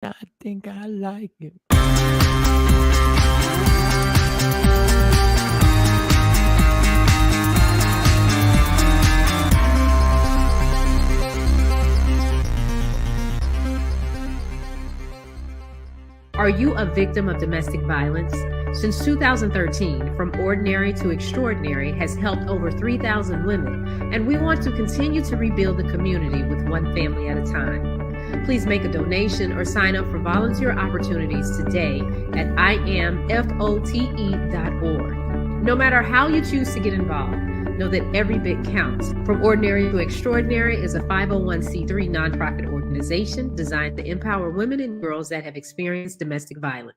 I think I like it. Are you a victim of domestic violence? Since 2013, From Ordinary to Extraordinary has helped over 3,000 women, and we want to continue to rebuild the community with one family at a time. Please make a donation or sign up for volunteer opportunities today at imfote.org. No matter how you choose to get involved, know that every bit counts. From Ordinary to Extraordinary is a 501c3 nonprofit organization designed to empower women and girls that have experienced domestic violence.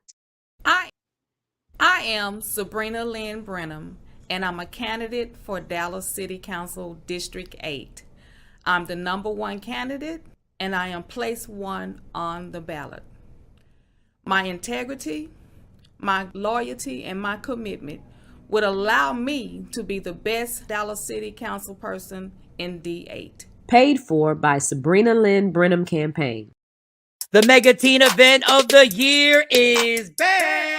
I am Sabrina Lynn Brenham, and I'm a candidate for Dallas City Council District 8. I'm the #1 candidate, and I am place 1 on the ballot. My integrity, my loyalty, and my commitment would allow me to be the best Dallas City Council person in D8. Paid for by Sabrina Lynn Brenham Campaign. The mega teen event of the year is back.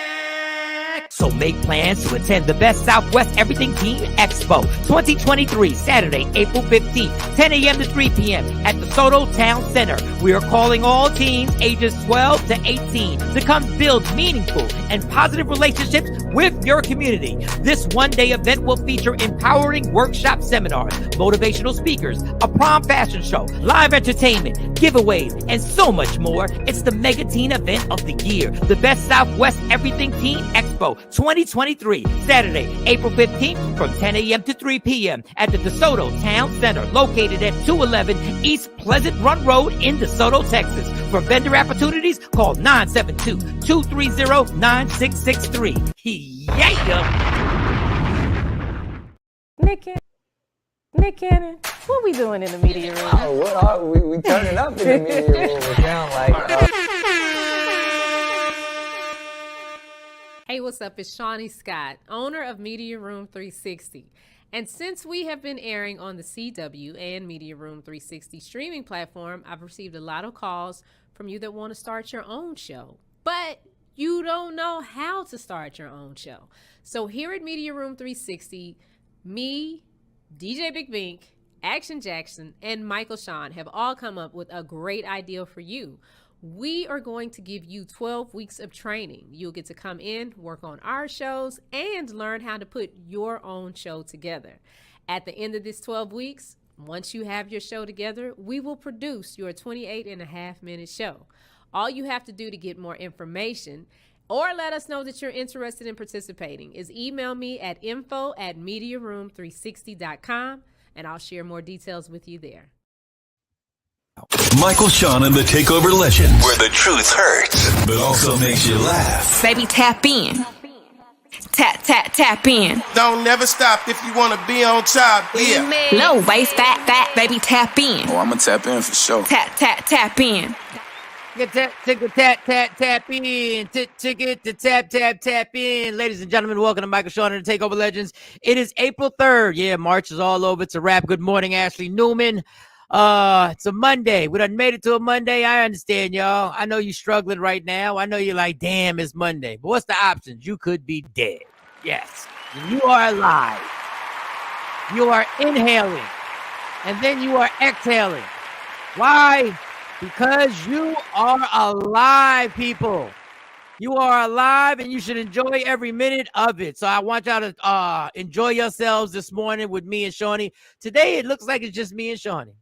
So make plans to attend the Best Southwest Everything Teen Expo 2023, Saturday, April 15th, 10 a.m. to 3 p.m. at the DeSoto Town Center. We are calling all teens ages 12 to 18 to come build meaningful and positive relationships with your community. This one-day event will feature empowering workshop seminars, motivational speakers, a prom fashion show, live entertainment, giveaways, and so much more. It's the mega teen event of the year, the Best Southwest Everything Teen Expo 2023, Saturday, April 15th from 10 a.m. to 3 p.m. at the DeSoto Town Center, located at 211 East Pleasant Run Road in DeSoto, Texas. For vendor opportunities, call 972-230-9663. Yeah! Nick Cannon, what we doing in the media room? Oh, what are we turning up in the media room? It sound like... Hey, what's up? It's Shawnee Scott, owner of Media Room 360. And since we have been airing on the CW and Media Room 360 streaming platform, I've received a lot of calls from you that want to start your own show, but you don't know how to start your own show. So here at Media Room 360, me, DJ Big Bink, Action Jackson, and Michael Shawn have all come up with a great idea for you. We are going to give you 12 weeks of training. You'll get to come in, work on our shows, and learn how to put your own show together. At the end of this 12 weeks, once you have your show together, we will produce your 28.5-minute show. All you have to do to get more information or let us know that you're interested in participating is email me at info@mediaroom360.com, and I'll share more details with you there. Michael Shawn and the Takeover Legends, where the truth hurts, but also makes you laugh. Baby, tap in. Tap in. Don't never stop if you want to be on top. Yeah. Low bass, fat, baby, tap in. Oh, I'm going to tap in for sure. Tap in. Tap in. Ticket to tap in. Ladies and gentlemen, welcome to Michael Shawn and the Takeover Legends. It is April 3rd. Yeah, March is all over. It's a wrap. Good morning, Ashley Newman. It's a Monday. We done made it to a Monday. I understand, y'all. I know you're struggling right now. I know you're like, damn, it's Monday. But what's the options? You could be dead. Yes. You are alive. You are inhaling. And then you are exhaling. Why? Because you are alive, people. You are alive, and you should enjoy every minute of it. So I want y'all to enjoy yourselves this morning with me and Shawnee. Today, it looks like it's just me and Shawnee.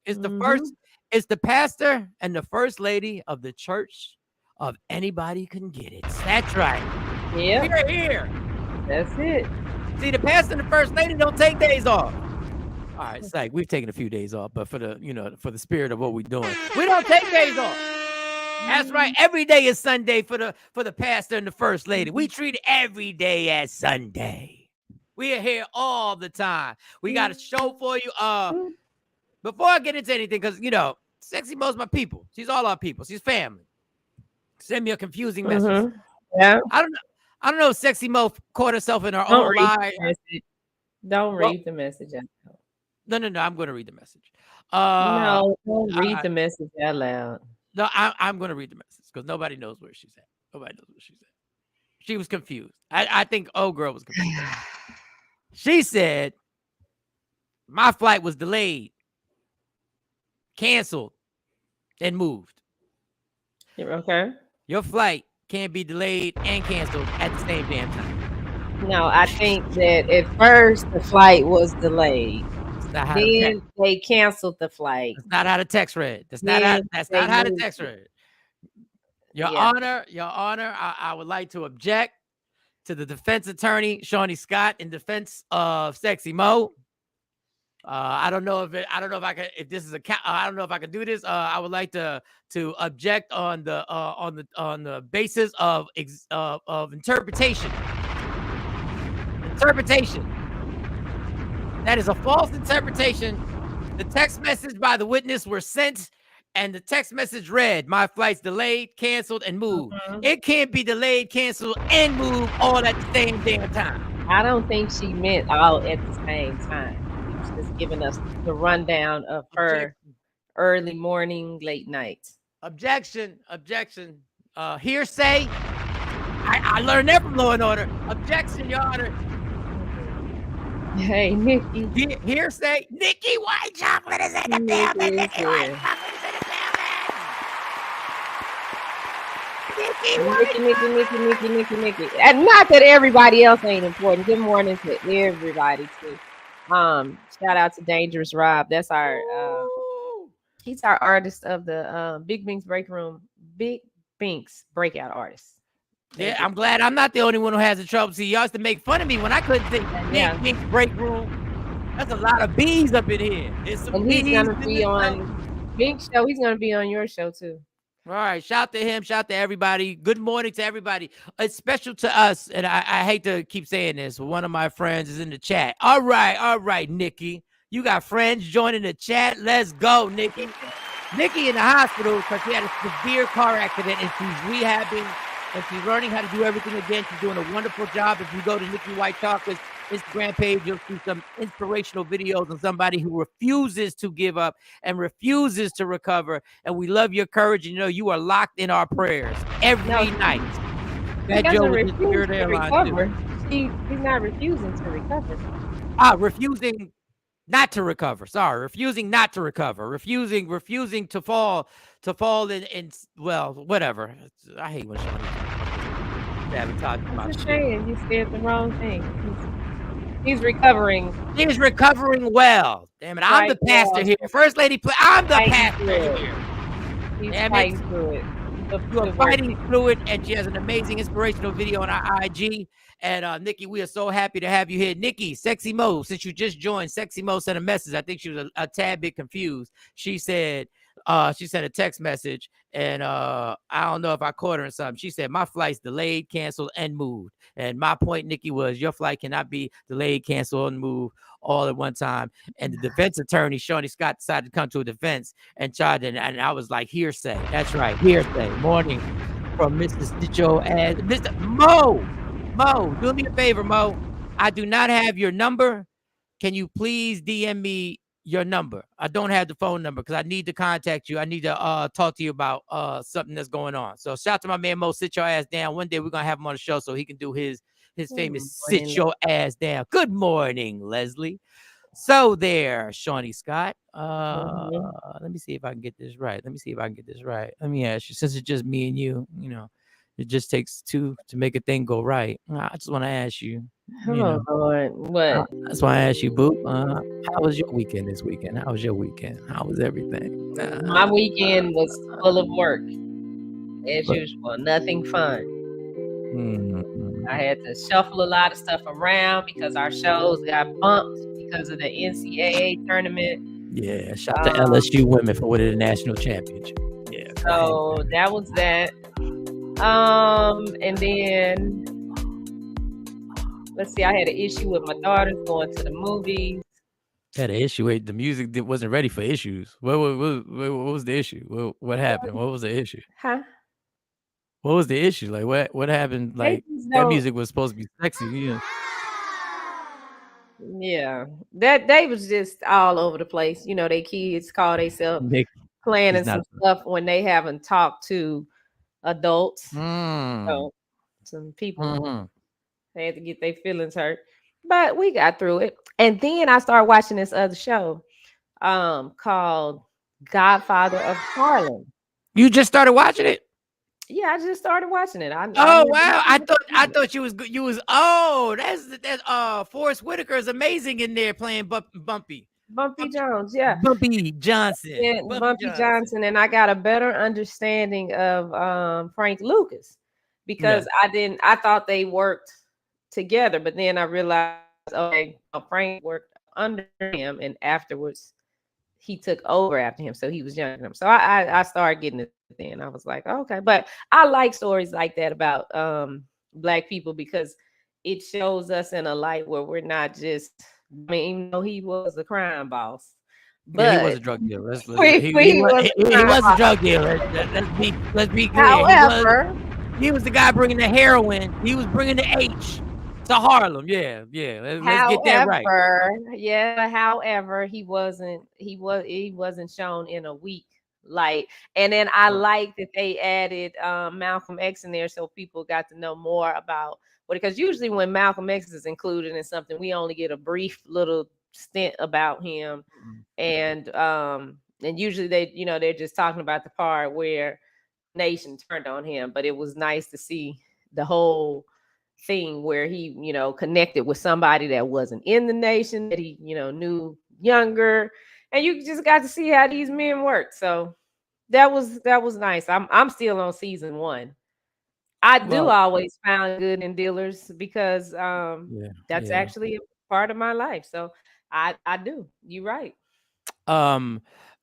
It's the first, it's the pastor and the first lady of the church of Anybody Can Get It. That's right. Yeah. We're here. That's it. See, the pastor and the first lady don't take days off. All right, it's like we've taken a few days off, but for the spirit of what we're doing, we don't take days off. That's right. Every day is Sunday for the pastor and the first lady. We treat every day as Sunday. We are here all the time. We got a show for you. Before I get into anything, because Sexy Mo's my people. She's all our people. She's family. Send me a confusing message. Yeah. I don't know if Sexy Mo caught herself in her own lie. Don't read the message out loud. No. I'm going to read the message. No, don't read the message out loud. No, I'm going to read the message because nobody knows where she's at. Nobody knows where she's at. She was confused. I think old girl was confused. She said, my flight was delayed, canceled, and moved. Okay. Your flight can't be delayed and canceled at the same damn time. No, I think that at first the flight was delayed. That's not how the Then text. they canceled the flight. That's not how the text read. That's not Then how the moved text it. read. Your Yeah. Honor, I would like to object to the defense attorney, Shawnee Scott, in defense of Sexy Mo. I don't know if I can. If this is I don't know if I can do this. I would like to object on the basis of interpretation. Interpretation. That is a false interpretation. The text message by the witness were sent, and the text message read, "My flight's delayed, canceled, and moved." It can't be delayed, canceled, and moved all at the same damn time. I don't think she meant all at the same time. She was just giving us the rundown of her early morning, late night. Objection. Hearsay. I learned that from Law and Order. Objection, Your Honor. Hey, Nikki. Hearsay. Nikki White Chocolate is in the building. Nikki White Chocolate is in the building. Nikki. And not that everybody else ain't important. Good morning to everybody too. Shout out to Dangerous Rob. That's our he's our artist of the Big Binks breakout artist. Yeah, I'm glad I'm not the only one who has the trouble. See, y'all used to make fun of me when I couldn't think Big Binks break room. That's a lot of bees up in here. There's some and he's bees gonna be on Bink's show. He's gonna be on your show too. All right, shout to him, shout to everybody. Good morning to everybody. It's special to us, and I hate to keep saying this. One of my friends is in the chat. All right, Nikki. You got friends joining the chat. Let's go, Nikki. Nikki in the hospital because she had a severe car accident, and she's rehabbing, and she's learning how to do everything again. She's doing a wonderful job. If you go to Nikki White Chocolate's Instagram page, you'll see some inspirational videos on somebody who refuses to give up and refuses to recover. And we love your courage. And, you know, you are locked in our prayers every night. That Joe was in Spirit Airlines too. He's not refusing to recover. Refusing not to recover. Sorry, refusing not to recover. Refusing to fall in well, whatever. I hate when Shawnee sabotage my shit. Saying you said the wrong thing. He's recovering. He's recovering well. Damn it, I'm the pastor here. First Lady, I'm the pastor here. He's fighting through it. You are fighting through it, and she has an amazing inspirational video on our IG. And Nikki, we are so happy to have you here. Nikki, Sexy Mo, since you just joined, Sexy Mo sent a message. I think she was a tad bit confused. She said, she sent a text message, and I don't know if I caught her in something. She said, my flight's delayed, canceled, and moved. And my point, Nikki, was your flight cannot be delayed, canceled, and moved all at one time. And the defense attorney, Shawnee Scott, decided to come to a defense and tried to, and I was like, hearsay. That's right, hearsay. Morning from Mr. Stitcho and Mr. Mo. Mo, do me a favor, Mo. I do not have your number. Can you please DM me your number? I don't have the phone number because I need to contact you. I need to talk to you about something that's going on. So shout out to my man Mo. Sit your ass down. One day we're gonna have him on the show so he can do his famous sit your ass down. Good morning, Leslie. So there, Shawnee Scott. Let me see if I can get this right. Let me ask you, since it's just me and you, you know, it just takes two to make a thing go right. I just want to ask you. Lord, what? That's why I asked you, Boo. How was your weekend this weekend? How was your weekend? How was everything? My weekend was full of work, as usual. Nothing fun. I had to shuffle a lot of stuff around because our shows got bumped because of the NCAA tournament. Yeah, shout out to LSU women for winning the national championship. Yeah. So that was that. And then let's see, I had an issue with my daughters going to the movies. Had an issue. Wait, the music wasn't ready for issues. What was the issue? What happened? What was the issue? Huh? What was the issue? Like what happened? Like that music was supposed to be sexy, you know. Yeah, that they was just all over the place. You know, they kids call themselves planning some stuff when they haven't talked to adults. So some people they had to get their feelings hurt. But we got through it. And then I started watching this other show called Godfather of Harlem. You just started watching it? Yeah, I just started watching it. Wow! I thought you was good. You was that's Forrest Whitaker is amazing in there playing Bumpy Jones. Yeah, Bumpy Johnson. Yeah, Bumpy Johnson. And I got a better understanding of Frank Lucas because I thought they worked together, but then I realized Frank worked under him, and afterwards he took over after him, so he was younger than him. So I started getting it then. I was like, okay, but I like stories like that about Black people because it shows us in a light where we're not just. I mean, even though he was a crime boss, but he was a drug dealer. He was a drug dealer. Let's be clear. However, he was the guy bringing the heroin. He was bringing the H to Harlem. Yeah. Let's get that right. Yeah. However, he wasn't shown in a weak light. And then I like that they added Malcolm X in there so people got to know more about because usually when Malcolm X is included in something, we only get a brief little stint about him. And usually they're just talking about the part where nation turned on him, but it was nice to see the whole thing where he connected with somebody that wasn't in the nation that he knew younger, and you just got to see how these men work. So that was nice. I'm still on season 1. I do always find good in dealers because that's actually a part of my life. So I do. You're right.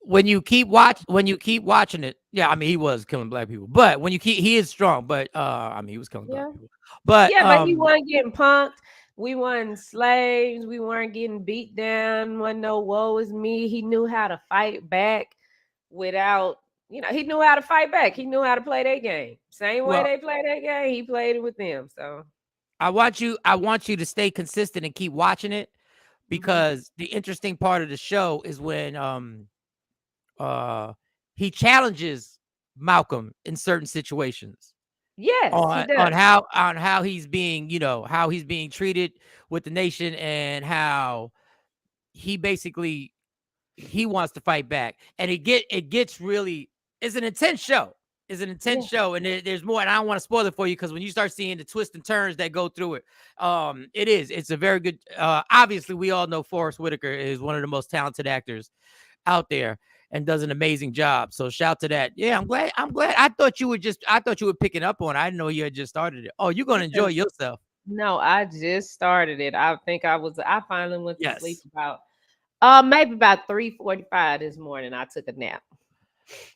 When you keep watching it, I mean he was killing Black people, but he is strong, but I mean he was killing Black people. But but he wasn't getting punked. We weren't slaves. We weren't getting beat down. Wasn't no woe is me. He knew how to fight back without, he knew how to fight back. He knew how to play their game. Same way they play their game, he played it with them. So I want you to stay consistent and keep watching it because the interesting part of the show is when he challenges Malcolm in certain situations. Yes, on how he's being, how he's being treated with the nation and how he basically he wants to fight back. And it gets really, it's an intense show. Show, and there's more. And I don't want to spoil it for you because when you start seeing the twists and turns that go through it, it's a very good. Obviously, we all know Forrest Whitaker is one of the most talented actors out there and does an amazing job. So shout to that. Yeah, I'm glad. I thought you were picking up on it. I didn't know you had just started it. Oh, you're gonna enjoy yourself. No, I just started it. I think I finally went to sleep about maybe about 3:45 this morning. I took a nap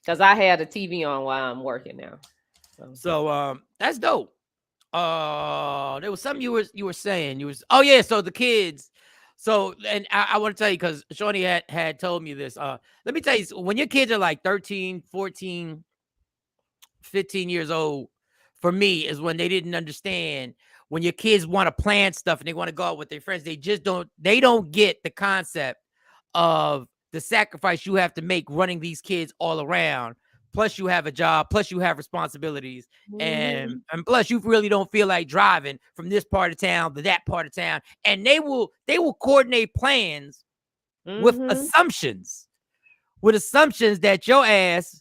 because I had a TV on while I'm working now. So that's dope. There was something you were saying. So the kids. So, and I want to tell you, because Shawnee had told me this. Let me tell you, when your kids are like 13, 14, 15 years old, for me, is when they didn't understand. When your kids want to plan stuff and they want to go out with their friends, they don't get the concept of the sacrifice you have to make running these kids all around. Plus you have a job, plus you have responsibilities, and plus you really don't feel like driving from this part of town to that part of town. And they will coordinate plans with assumptions that your ass,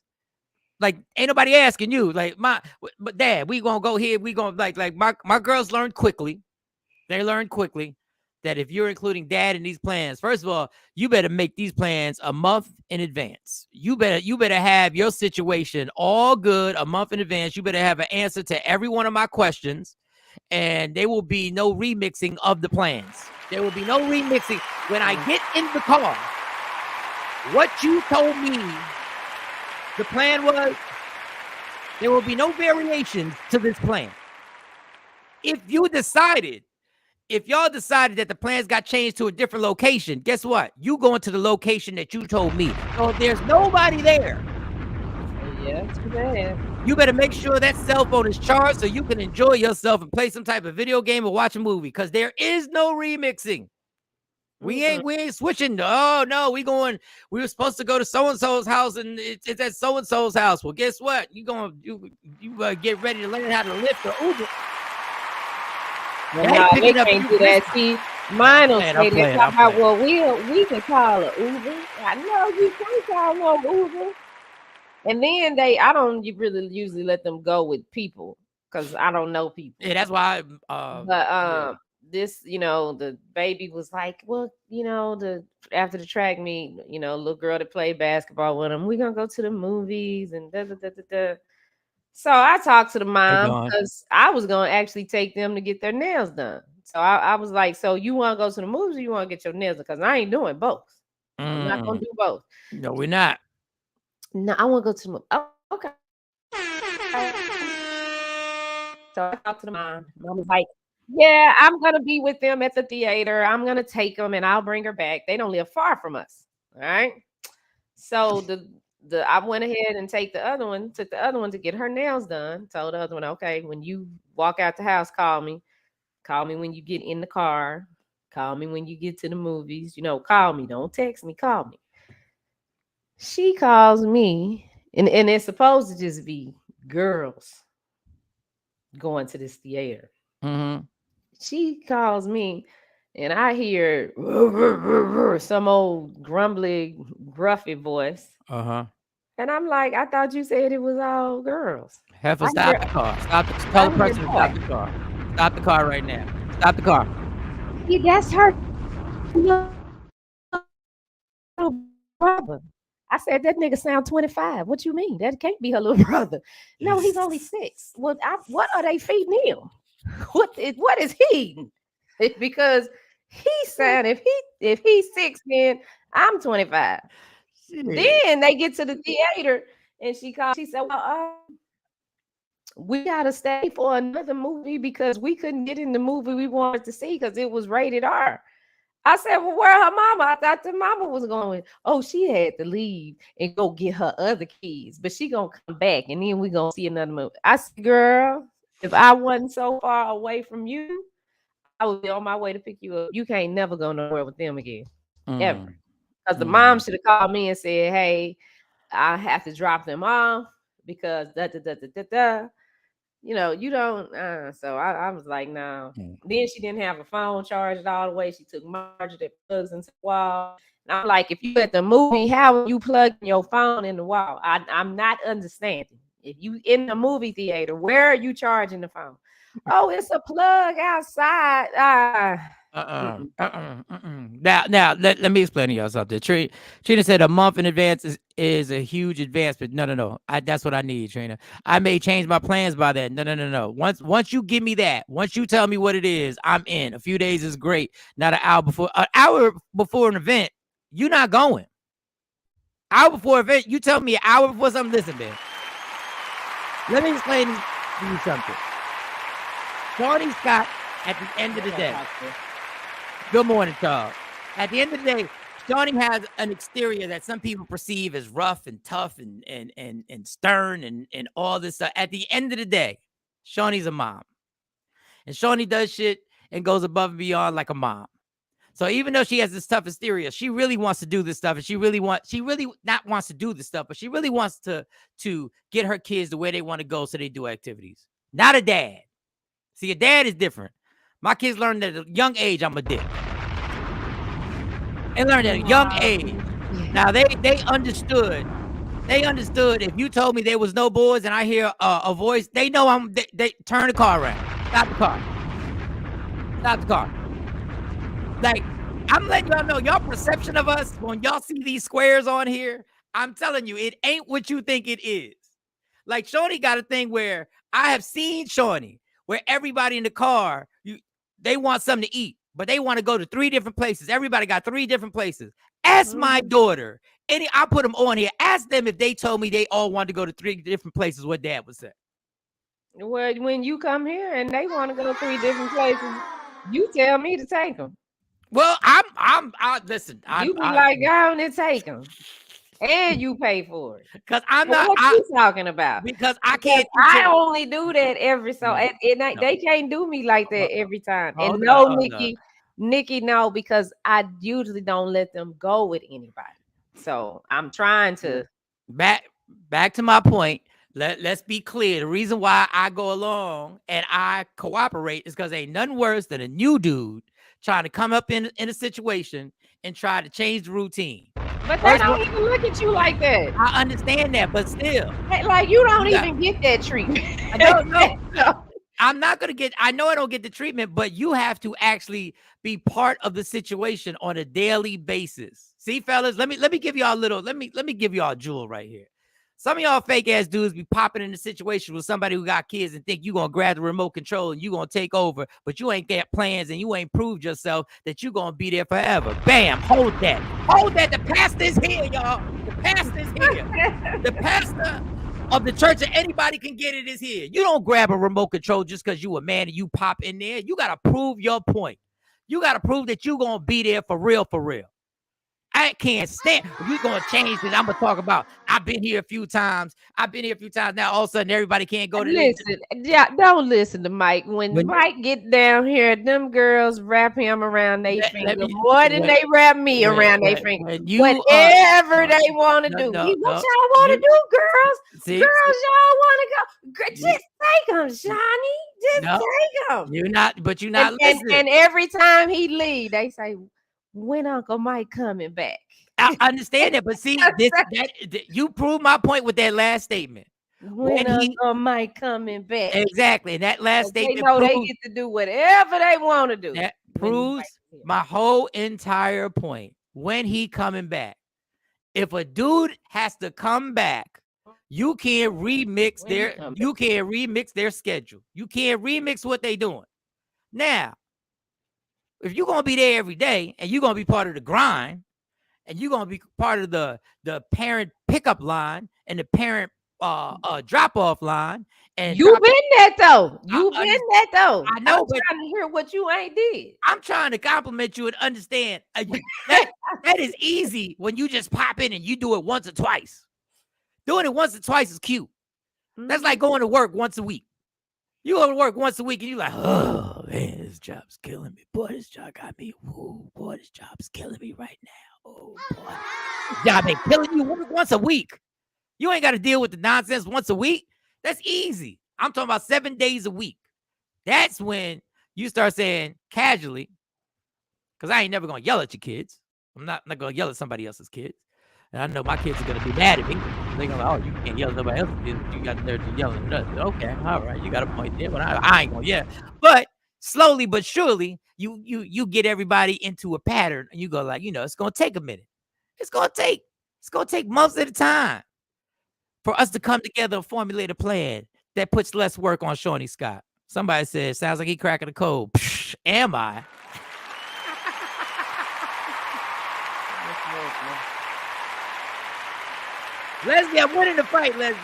like, ain't nobody asking you. Like, but Dad, we gonna go here. We gonna like my girls learned quickly. They learned quickly that if you're including Dad in these plans, first of all, you better make these plans a month in advance. You better have your situation all good a month in advance. You better have an answer to every one of my questions, and there will be no remixing of the plans. There will be no remixing. When I get in the car, what you told me the plan was, there will be no variations to this plan. If y'all decided that the plans got changed to a different location, guess what? You going to the location that you told me. So if there's nobody there, too bad. You better make sure that cell phone is charged so you can enjoy yourself and play some type of video game or watch a movie, because there is no remixing. We ain't switching. Oh no, we were supposed to go to so and so's house, and it's at so and so's house. Well, guess what? You get ready to learn how to lift or Uber. No, they can't do that. See, mine will say that. Talk about, well, we can call an Uber. No, you can't call no Uber. And then I don't really usually let them go with people because I don't know people. Yeah, that's why. This, the baby was like, well, after the track meet, little girl that played basketball with him, we're gonna go to the movies and da da da da da. So I talked to the mom because I was gonna actually take them to get their nails done. So I was like, so you want to go to the movies or you want to get your nails done? Because I ain't doing both. I'm not gonna do both. No, we're not. No, I want to go to the movie. Oh, okay. So I talked to the mom. Mom was like, yeah, I'm going to be with them at the theater. I'm going to take them and I'll bring her back. They don't live far from us. All right. So I went ahead and took the other one to get her nails done. Told the other one, okay, when you walk out the house, call me. Call me when you get in the car. Call me when you get to the movies. Call me. Don't text me. Call me. She calls me, and it's supposed to just be girls going to this theater. Mm-hmm. She calls me, and I hear some old grumbly, gruffy voice. Uh-huh. And I'm like, I thought you said it was all girls. Heifer, stop the car. Tell the person to stop the car. Stop the car right now. Stop the car. Yeah, that's her little brother. I said, that nigga sound 25. What you mean? That can't be her little brother. No, he's only 6. Well, what are they feeding him? What is he eating? Because he said if he's 6, then I'm 25. Then they get to the theater and she said, well, we gotta stay for another movie because we couldn't get in the movie we wanted to see because it was rated R. I said, well, where her mama? I thought the mama was going. Oh, she had to leave and go get her other kids, but she gonna come back and then we gonna see another movie. I said, girl, if I wasn't so far away from you, I would be on my way to pick you up. You can't never go nowhere with them again, ever. Because the mom should have called me and said, hey, I have to drop them off because da da da da da da. You don't. So I was like, no. Then she didn't have a phone charged all the way. She took Marjorie that plugs into the wall. And I'm like, if you at the movie, how are you plugging your phone in the wall? I'm not understanding. If you in the movie theater, where are you charging the phone? Oh, it's a plug outside. Now, let me explain to y'all something. Trina said a month in advance is a huge advancement. No. That's what I need, Trina. I may change my plans by that. No. Once you give me that, once you tell me what it is, I'm in. A few days is great. Not an hour before an event, you're not going. Hour before event, you tell me an hour before something. Listen, man. Let me explain to you something. Shawnee Scott, at the end of the day. Good morning, Charles. At the end of the day, Shawnee has an exterior that some people perceive as rough and tough and stern and all this stuff. At the end of the day, Shawnee's a mom. And Shawnee does shit and goes above and beyond like a mom. So even though she has this tough exterior, she really wants to do this stuff. And she really not wants to do this stuff, but she really wants to get her kids to where they want to go so they do activities. Not a dad. See, a dad is different. My kids learned at a young age I'm a dick. They learned at a young age. Now they understood. They understood if you told me there was no boys and I hear a voice, they know they turn the car around. Stop the car. Stop the car. Like, I'm letting y'all know, y'all perception of us when y'all see these squares on here, I'm telling you, it ain't what you think it is. Like, Shawnee got a thing where I have seen Shawnee where everybody in the car, they want something to eat, but they want to go to 3 different places. Everybody got 3 different places. Ask my daughter. I put them on here. Ask them if they told me they all wanted to go to 3 different places, what dad would say. Well, when you come here and they want to go to 3 different places, you tell me to take them. Well, listen. You be like, go on and take them. And you pay for it. Because I'm not. What you talking about? Because I can't. I only do that every so. And they can't do me like that every time. And no, Nikki, Nikki, no, because I usually don't let them go with anybody. So I'm trying to back to my point. Let's be clear. The reason why I go along and I cooperate is because ain't nothing worse than a new dude trying to come up in a situation and try to change the routine. But they don't even look at you like that. I understand that, but still. Like, you don't even get that treatment. No. I'm not going to get, I know I don't get the treatment, but you have to actually be part of the situation on a daily basis. See, fellas, let me give y'all a little, let me give y'all a jewel right here. Some of y'all fake ass dudes be popping in a situation with somebody who got kids and think you going to grab the remote control and you going to take over, but you ain't got plans and you ain't proved yourself that you going to be there forever. Bam, hold that. Hold that. The pastor's here, y'all. The pastor's here. The pastor of the church that anybody can get it is here. You don't grab a remote control just because you a man and you pop in there. You got to prove your point. You got to prove that you going to be there for real, for real. I can't stand. We're going to change this. I'm going to talk about, I've been here a few times. Now all of a sudden everybody can't go to listen. Yeah, don't listen to Mike. When Mike get down here, them girls wrap him around their finger more than they wrap me around their finger. Whatever they want to do. What y'all want to do, girls? Girls, y'all want to go. Just take them, Shawnee. Just take them. You're not listening. And every time he leave, they say, when Uncle Mike coming back? I understand that, but see, you proved my point with that last statement. When Uncle Mike coming back? Exactly, and that last statement. They know they get to do whatever they want to do. That proves my whole entire point. When he coming back? If a dude has to come back, you can't remix their schedule. You can't remix what they doing. Now, if you're going to be there every day and you're going to be part of the grind and you're going to be part of the parent pickup line and the parent drop-off line. And you've been that though. I know. I'm trying to hear what you ain't did. I'm trying to compliment you and understand that is easy when you just pop in and you do it once or twice. Doing it once or twice is cute. That's like going to work once a week. You go to work once a week and you're like, oh, man, this job's killing me. Boy, this job got me. Ooh, boy, this job's killing me right now. Oh, boy. This job ain't killing you once a week. You ain't got to deal with the nonsense once a week. That's easy. I'm talking about 7 days a week. That's when you start saying casually, because I ain't never going to yell at your kids. I'm not going to yell at somebody else's kids. And I know my kids are going to be mad at me. They're going to be like, oh, you can't yell at nobody else's kids. You got there to yell at us. Okay, all right. You got a point there, but I ain't going to yell. But slowly but surely, you get everybody into a pattern. And you go like, it's going to take a minute. It's going to take months at a time for us to come together and formulate a plan that puts less work on Shawnee Scott. Somebody said, sounds like he cracking a code. Psh, am I? Leslie, I'm winning the fight, Leslie.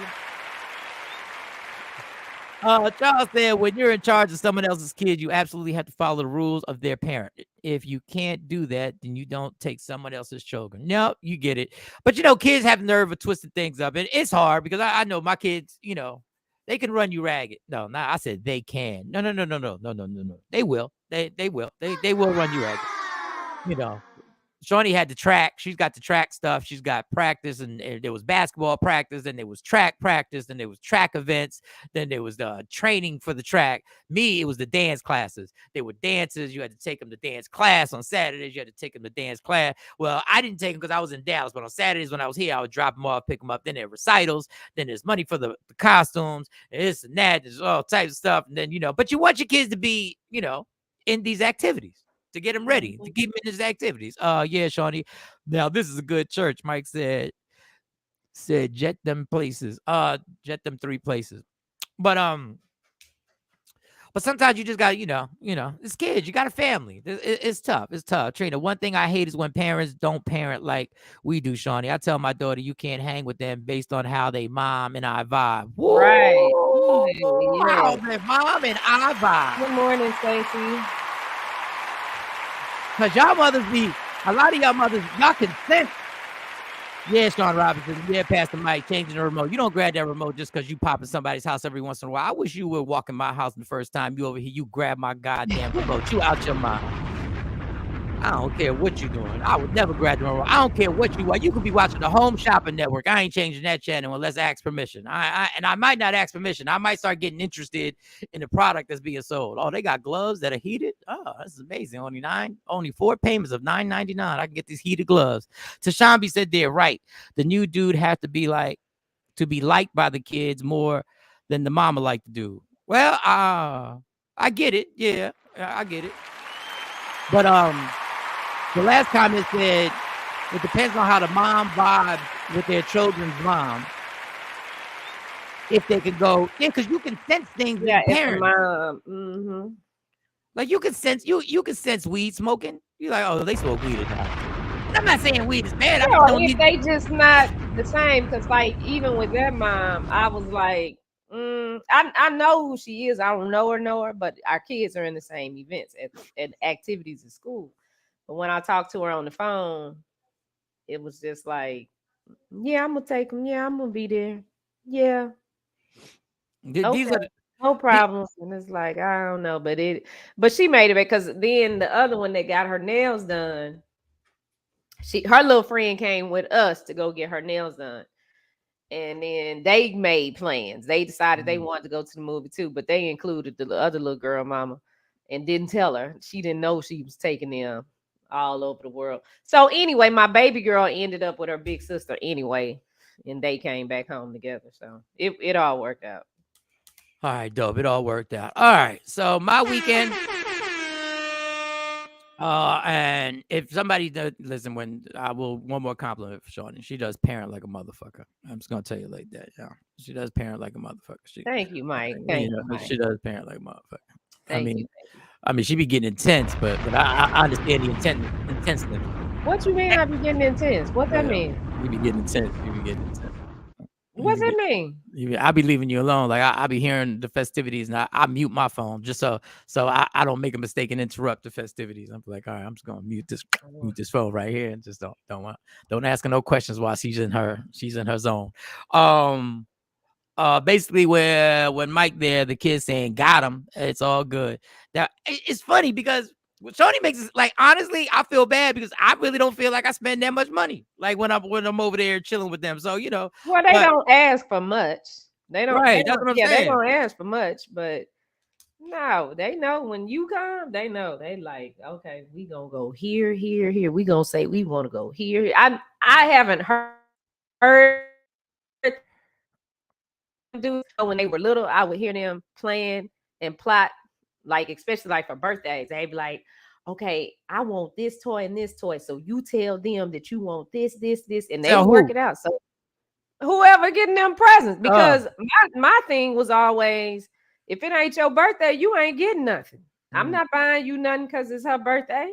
Charles said, when you're in charge of someone else's kid, you absolutely have to follow the rules of their parent. If you can't do that, then you don't take someone else's children. No, you get it. But, kids have nerve of twisting things up. And it's hard because I know my kids, they can run you ragged. No, I said they can. No. They will. They will. They will run you ragged. Shawnee had the track. She's got the track stuff. She's got practice, and there was basketball practice, and there was track practice, and there was track events. Then there was the training for the track. Me, it was the dance classes. There were dances. You had to take them to dance class on Saturdays. You had to take them to dance class. Well, I didn't take them because I was in Dallas, but on Saturdays when I was here, I would drop them off, pick them up. Then there were recitals. Then there's money for the costumes, and this and that. There's all types of stuff. And then, but you want your kids to be, in these activities, to get them ready, to keep them in these activities. Yeah, Shawnee. Now, this is a good church. Mike said jet them places. Jet them 3 places. But sometimes you just got, it's kids. You got a family. It's tough. It's tough. Trina, one thing I hate is when parents don't parent like we do, Shawnee. I tell my daughter you can't hang with them based on how they mom and I vibe. Woo! Right. Wow, their mom and I vibe. Good morning, Stacey. Because y'all mothers a lot of y'all mothers, y'all can sense. Yeah, Sean Robinson. Yeah, Pastor Mike, changing the remote. You don't grab that remote just because you pop in somebody's house every once in a while. I wish you would walk in my house the first time you over here. You grab my goddamn remote. You out your mind. I don't care what you're doing. I would never graduate. I don't care what you want. You could be watching the Home Shopping Network. I ain't changing that channel unless I ask permission. And I might not ask permission. I might start getting interested in the product that's being sold. Oh, they got gloves that are heated. Oh, this is amazing. Only 4 payments of $9.99. I can get these heated gloves. Tashambi said they're right. The new dude has to be liked by the kids more than the mama like to do. Well, I get it. Yeah, I get it. But the last comment said it depends on how the mom vibes with their children's mom. If they can go, because you can sense things. Yeah, in it's a parents. mom. Like you can sense sense weed smoking. You're like, oh, they smoke weed at the house. And I'm not saying weed is bad. If they just not the same, because like even with that mom, I was like, I know who she is. I don't know her, but our kids are in the same events and activities at school. But when I talked to her on the phone, it was just like, yeah, I'm gonna take them. Yeah, I'm gonna be there. Yeah, These are no problems. And it's like, I don't know, but she made it because then the other one that got her nails done, her little friend came with us to go get her nails done. And then they made plans. They decided they wanted to go to the movie too, but they included the other little girl mama and didn't tell her. She didn't know she was taking them all over the world. So anyway, my baby girl ended up with her big sister anyway, and they came back home together. So it all worked out. all right, dope. It all worked out. All right. So my weekend. And if somebody does listen, when I will one more compliment for Shawnee, she does parent like a motherfucker. I'm just gonna tell you like that. Yeah, she does parent like a motherfucker. Thank you, Mike. Thank you, Mike. She does parent like a motherfucker. Thank you. I mean, she be getting intense, but I understand the intensity. What you mean? I be getting intense? What that mean? You be getting intense. You be getting intense. What's that mean? I be leaving you alone. Like I be hearing the festivities, and I mute my phone just so I don't make a mistake and interrupt the festivities. I'm like, all right, I'm just gonna mute this phone right here, and just don't ask her no questions while she's in her zone. Basically when Mike there, the kid saying got him, it's all good. Now it's funny because Shawnee makes it like, honestly, I feel bad because I really don't feel like I spend that much money. Like when I'm over there chilling with them. So, well, they don't ask for much. They don't. Right. That's what I'm saying. They don't ask for much, but no, they know when you come, they know. They like, okay, we gonna go here. We gonna say we want to go here. I haven't heard do when they were little. I would hear them playing and plot, like especially like for birthdays. They'd be like, okay, I want this toy and this toy. So you tell them that you want this, and they work it out. So whoever getting them presents, because my thing was always, if it ain't your birthday, you ain't getting nothing. I'm not buying you nothing because it's her birthday.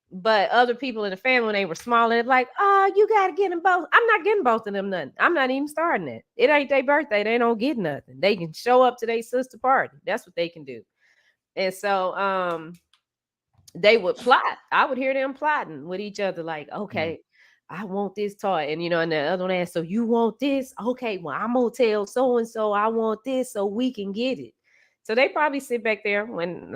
But other people in the family, when they were smaller, they're like, oh, you got to get them both. I'm not getting both of them nothing. I'm not even starting it. It ain't their birthday. They don't get nothing. They can show up to their sister party. That's what they can do. And so they would plot. I would hear them plotting with each other, like, okay, I want this toy. And, and the other one asked, so you want this? Okay, well, I'm going to tell so-and-so I want this so we can get it. So they probably sit back there when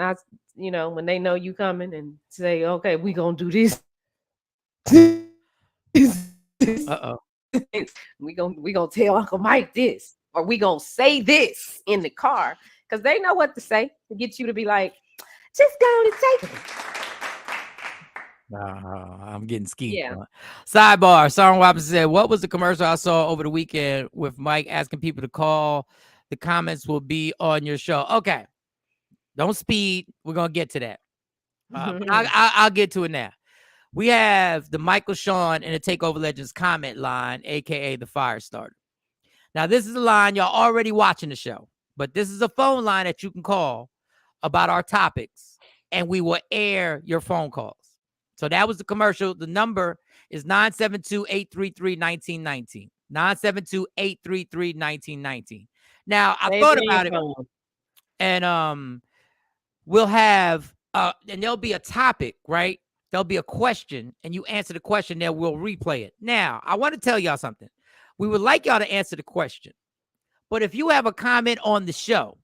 they know you coming and say, okay, we going to do this. we gonna tell Uncle Mike this, or we gonna say this in the car, because they know what to say to get you to be like, just go and take it. I'm getting skeeved. Yeah. Sidebar. Sarah Wapper said, what was the commercial I saw over the weekend with Mike asking people to call? The comments will be on your show. Okay. Don't speed. We're going to get to that. I'll get to it now. We have the Michael Shawn and the Takeover Legends comment line, a.k.a. the fire starter. Now, this is a line y'all already watching the show, but this is a phone line that you can call about our topics, and we will air your phone calls. So that was the commercial. The number is 972-833-1919. 972-833-1919. Now, I thought about it, and we'll have, and there'll be a topic, right? There'll be a question, and you answer the question, then we'll replay it. Now, I want to tell y'all something. We would like y'all to answer the question, but if you have a comment on the show,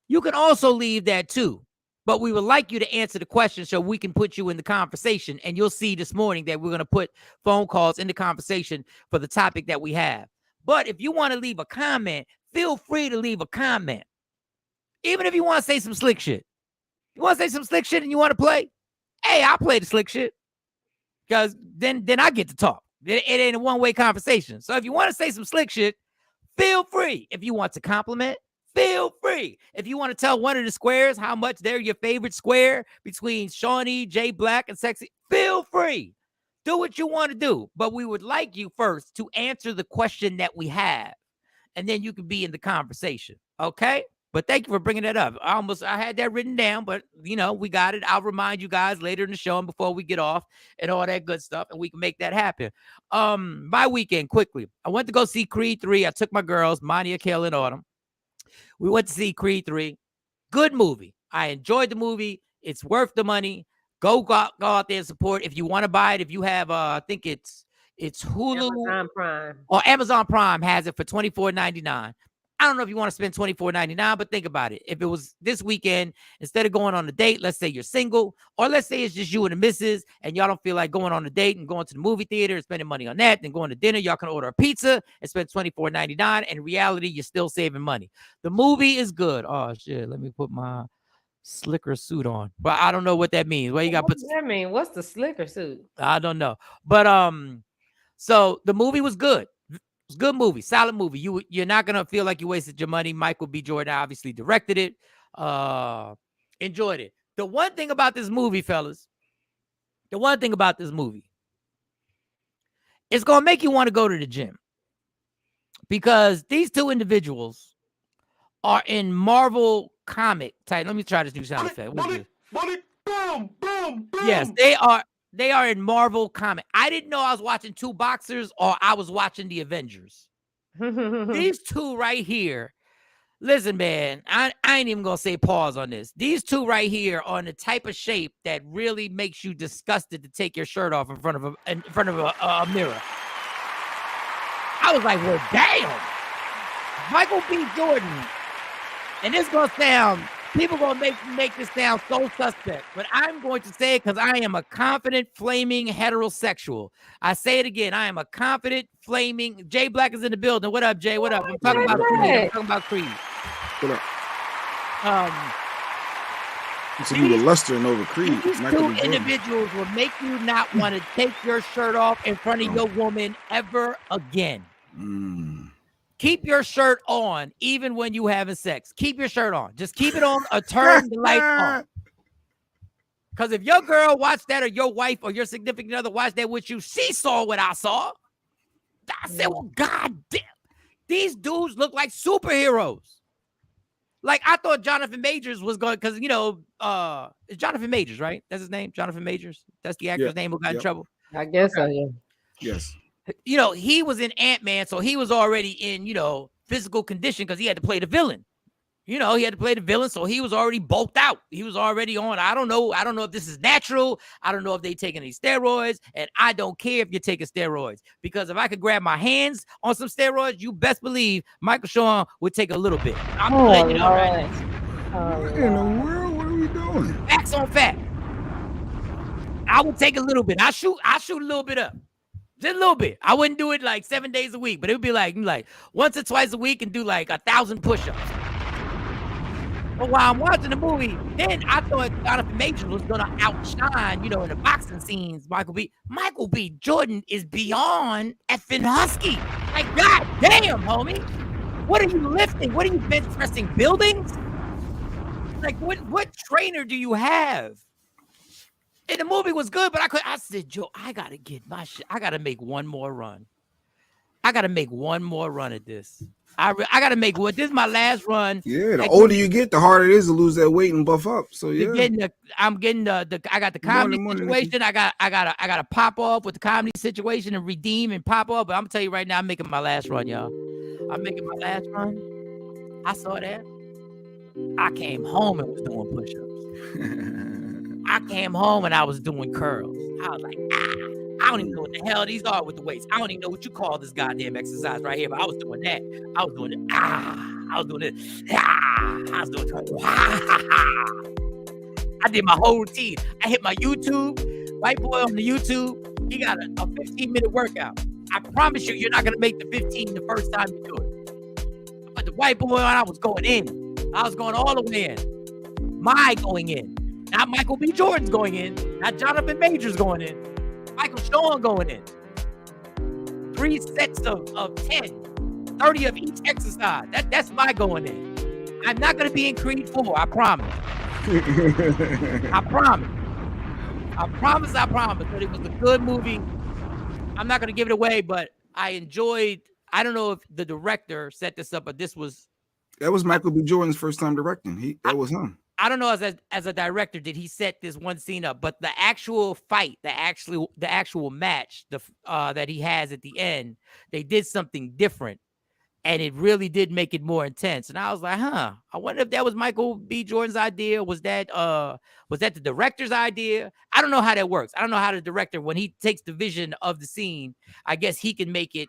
you can also leave that too. But we would like you to answer the question so we can put you in the conversation. And you'll see this morning that we're going to put phone calls in the conversation for the topic that we have. But if you want to leave a comment, feel free to leave a comment. Even if you want to say some slick shit. You want to say some slick shit and you want to play? Hey, I'll play the slick shit. Because then I get to talk. It ain't a one-way conversation. So if you want to say some slick shit, feel free. If you want to compliment, feel free. If you want to tell one of the squares how much they're your favorite square between Shawnee, J Black, and Sexy, feel free. Do what you want to do. But we would like you first to answer the question that we have. And then you can be in the conversation. Okay? But thank you for bringing that up. I had that written down, but, we got it. I'll remind you guys later in the show and before we get off and all that good stuff, and we can make that happen. My weekend, quickly. I went to go see Creed 3. I took my girls, Monia, Kayla, and Autumn. We went to see Creed 3. Good movie. I enjoyed the movie. It's worth the money. Go out there and support. If you want to buy it, if you have, I think it's Hulu. Amazon Prime. Or Amazon Prime has it for $24.99. I don't know if you want to spend $24.99, but think about it. If it was this weekend, instead of going on a date, let's say you're single, or let's say it's just you and the missus, and y'all don't feel like going on a date and going to the movie theater and spending money on that, then going to dinner, y'all can order a pizza and spend $24.99. And in reality, you're still saving money. The movie is good. Oh, shit. Let me put my slicker suit on. But I don't know what that means. Well, you got to put. What does that mean? What's the slicker suit? I don't know. But so the movie was good. It's a good movie, solid movie. You're not gonna feel like you wasted your money. Michael B. Jordan obviously directed it. Enjoyed it. The one thing about this movie, fellas, it's gonna make you want to go to the gym because these two individuals are in Marvel comic type. Let me try this new sound effect. Boom, boom, boom. Yes, they are. They are in Marvel comic. I didn't know I was watching two boxers or I was watching the Avengers. These two right here. Listen, man, I ain't even going to say pause on this. These two right here are in the type of shape that really makes you disgusted to take your shirt off in front of a mirror. I was like, well, damn. Michael B. Jordan. And this going to sound... People going to make this sound so suspect, but I'm going to say it because I am a confident, flaming heterosexual. I say it again. I am a confident, flaming. Jay Black is in the building. What up, Jay? What up? I'm talking about Creed. What up? So you were lustering over Creed. These two individuals will make you not want to take your shirt off in front of your woman ever again. Keep your shirt on even when you having sex. Keep your shirt on. Just keep it on or turn the light on. Because if your girl watched that or your wife or your significant other watched that with you, she saw what I saw. I said, well, God damn. These dudes look like superheroes. Like, I thought Jonathan Majors was going, because, it's Jonathan Majors, right? That's his name? Jonathan Majors? That's the actor's name who got in trouble? I guess so, yeah. Yes. He was in Ant-Man, so he was already in, physical condition because he had to play the villain. He had to play the villain, so he was already bulked out. He was already on. I don't know if this is natural. I don't know if they taking any steroids, and I don't care if you're taking steroids because if I could grab my hands on some steroids, you best believe Michael Shawn would take a little bit. I'm letting you know right now. What in the world? What are we doing? Facts on fact. I would take a little bit. I shoot a little bit up. Just a little bit. I wouldn't do it like 7 days a week, but it would be like once or twice a week and do like 1,000 push-ups. But while I'm watching the movie, then I thought Jonathan Majors was gonna outshine, in the boxing scenes. Michael B. Jordan is beyond effing husky. Like, God damn, homie. What are you lifting? What are you bench pressing? Buildings? Like, what trainer do you have? And the movie was good, but I said, Joe, I gotta get my shit. I gotta make one more run. I gotta make one more run at this. I gotta make what this is my last run. Yeah, the older you get, the harder it is to lose that weight and buff up. So yeah, I got the comedy situation. I gotta pop off with the comedy situation and redeem and pop off. But I'm gonna tell you right now, I'm making my last run, y'all. I'm making my last run. I saw that. I came home and was doing push-ups. I came home and I was doing curls. I was like, I don't even know what the hell these are with the weights. I don't even know what you call this goddamn exercise right here, but I was doing that. I was doing it. I was doing it. I was doing it. I did my whole routine. I hit my YouTube. White boy on the YouTube, he got a 15-minute workout. I promise you, you're not gonna make the 15 the first time you do it. But the white boy on, I was going in. I was going all the way in. My going in. Not Michael B. Jordan's going in. Not Jonathan Majors going in. Michael Shawn going in. 3 sets of 10. 30 of each exercise. That's my going in. I'm not going to be in Creed 4. I promise. I promise. I promise. But it was a good movie. I'm not going to give it away, but I enjoyed. I don't know if the director set this up, but that was Michael B. Jordan's first time directing. That was him. I don't know as a director, did he set this one scene up? But the actual fight, the actual match, that he has at the end, they did something different, and it really did make it more intense. And I was like, I wonder if that was Michael B. Jordan's idea. Was that the director's idea? I don't know how that works. I don't know how the director, when he takes the vision of the scene, I guess he can make it.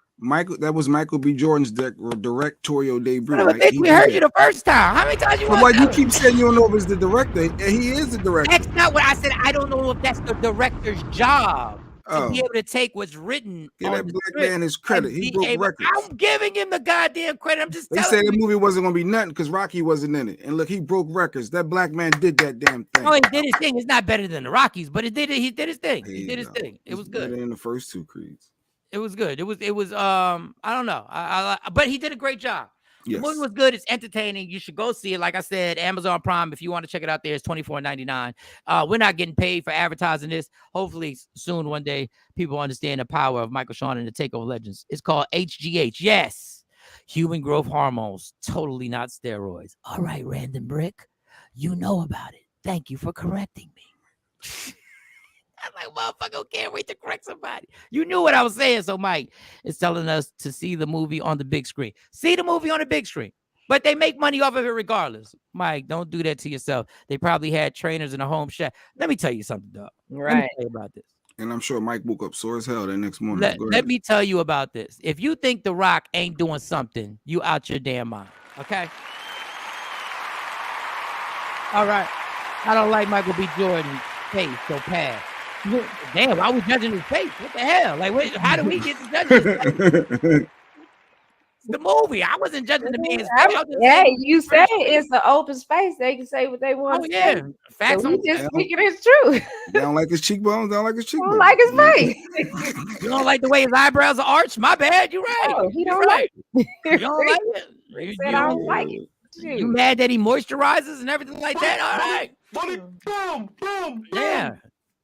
That was Michael B. Jordan's directorial debut. I think we heard you the first time. How many times you want? You keep saying you don't know if it's the director, and he is the director. That's not what I said. I don't know if that's the director's job. To be able to take what's written. Give that black man his credit. He broke records. I'm giving him the goddamn credit. I'm just telling you. They said the movie wasn't going to be nothing because Rocky wasn't in it. And look, he broke records. That black man did that damn thing. Oh, he did his thing. It's not better than the Rockies, but he did his thing. He did his thing. It was good. Better than the first 2 Creeds. It was good. It was I don't know. But he did a great job. Yes. The movie was good. It's entertaining. You should go see it. Like I said, Amazon Prime, if you want to check it out there, it's $24.99. We're not getting paid for advertising this. Hopefully soon, one day, people understand the power of Michael Shawn and the Takeover Legends. It's called HGH. Yes. Human growth hormones. Totally not steroids. All right, Random Brick. You know about it. Thank you for correcting me. I'm like, motherfucker, can't wait to correct somebody. You knew what I was saying. So Mike is telling us to see the movie on the big screen. See the movie on the big screen. But they make money off of it regardless. Mike, don't do that to yourself. They probably had trainers in a home shack. Let me tell you something, dog. Right. Let me tell you about this. And I'm sure Mike woke up sore as hell that next morning. Let me tell you about this. If you think The Rock ain't doing something, you out your damn mind. Okay? All right. I don't like Michael B. Jordan's face so past. Damn, why are we judging his face? What the hell? Like, how do we get to judge his face? The movie. I wasn't judging the man's face. Hey, you say it's an open space. They can say what they want. Oh, yeah. Facts. So we just speaking his truth. They don't like his cheekbones. They don't like his cheekbones. Don't like his face. You don't like the way his eyebrows are arched? My bad. You're right. No, he don't like it. You don't like it? He said I don't like it. You mad that he moisturizes and everything like that? All right. Boom. Yeah.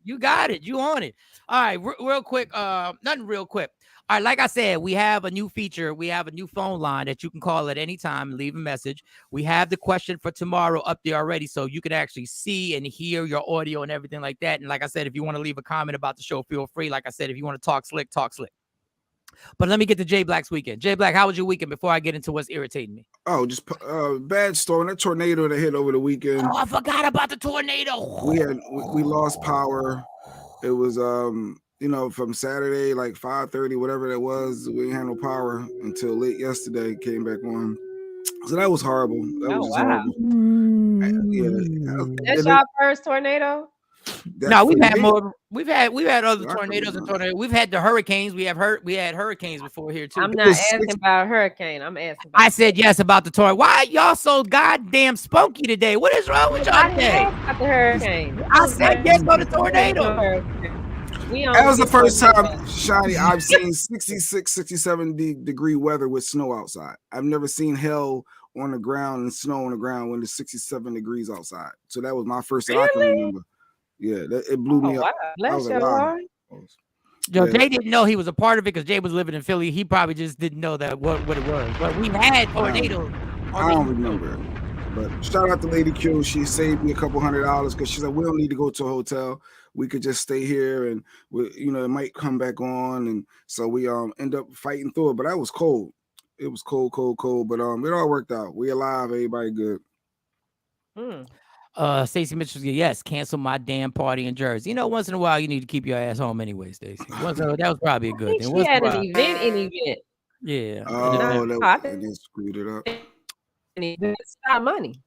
You got it. You on it. All right. Real quick. Nothing real quick. All right. Like I said, we have a new feature. We have a new phone line that you can call at any time and leave a message. We have the question for tomorrow up there already, so you can actually see and hear your audio and everything like that. And like I said, if you want to leave a comment about the show, feel free. Like I said, if you want to talk slick, talk slick. But let me get to Jay Black's weekend. Jay Black, how was your weekend before I get into what's irritating me? Oh, just bad storm. That tornado that hit over the weekend. Oh, I forgot about the tornado. We lost power. It was from Saturday, like 5:30, whatever that was. We didn't have no power until late yesterday. Came back on. So that was horrible. That was horrible. That's y'all first tornado? No, we've had more. We've had other tornadoes and tornadoes. We've had the hurricanes. We had hurricanes before here too. I'm not asking about a hurricane. I'm asking. I said yes about the tornado. Why y'all so goddamn spunky today? What is wrong with y'all today? About the hurricane. I said yes on the tornado. That was the first time, Shawnee, I've seen 66, 67 degree weather with snow outside. I've never seen hell on the ground and snow on the ground when it's 67 degrees outside. So that was my first that I can remember. Yeah, it blew me up. Bless your heart. Jay didn't know he was a part of it because Jay was living in Philly. He probably just didn't know that what it was. But we had tornadoes. I don't remember it. But shout out to Lady Q. She saved me a couple $100 because she said we don't need to go to a hotel. We could just stay here and it might come back on. And so we end up fighting through it. But that was cold. It was cold. But it all worked out. We alive, everybody good. Stacey Mitchell, yes, cancel my damn party in Jersey. Once in a while you need to keep your ass home anyway, Stacey. That was probably a good thing. She had an event. Yeah. Oh, and then screwed it up. And it's not money.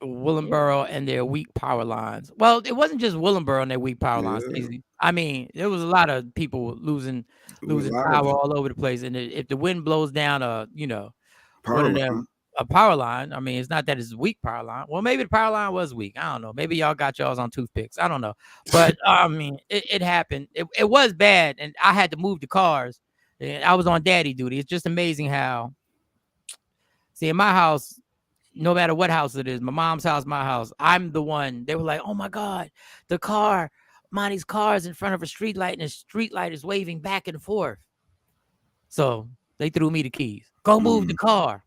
Willenboro and their weak power lines. Well, it wasn't just Willenboro and their weak power lines, Yeah, Stacey. I mean, there was a lot of people losing it was a lot power of all over the place. And if the wind blows down one power of line. them a power line, I mean, it's not that it's a weak power line. Well, maybe the power line was weak. I don't know. Maybe y'all got y'all's on toothpicks. I don't know. But I mean, it happened. It was bad, and I had to move the cars. And I was on daddy duty. It's just amazing how. See, in my house, no matter what house it is, my mom's house, my house, I'm the one. They were like, "Oh my God, the car, Monty's car is in front of a street light, and the street light is waving back and forth." So they threw me the keys. Go move the car.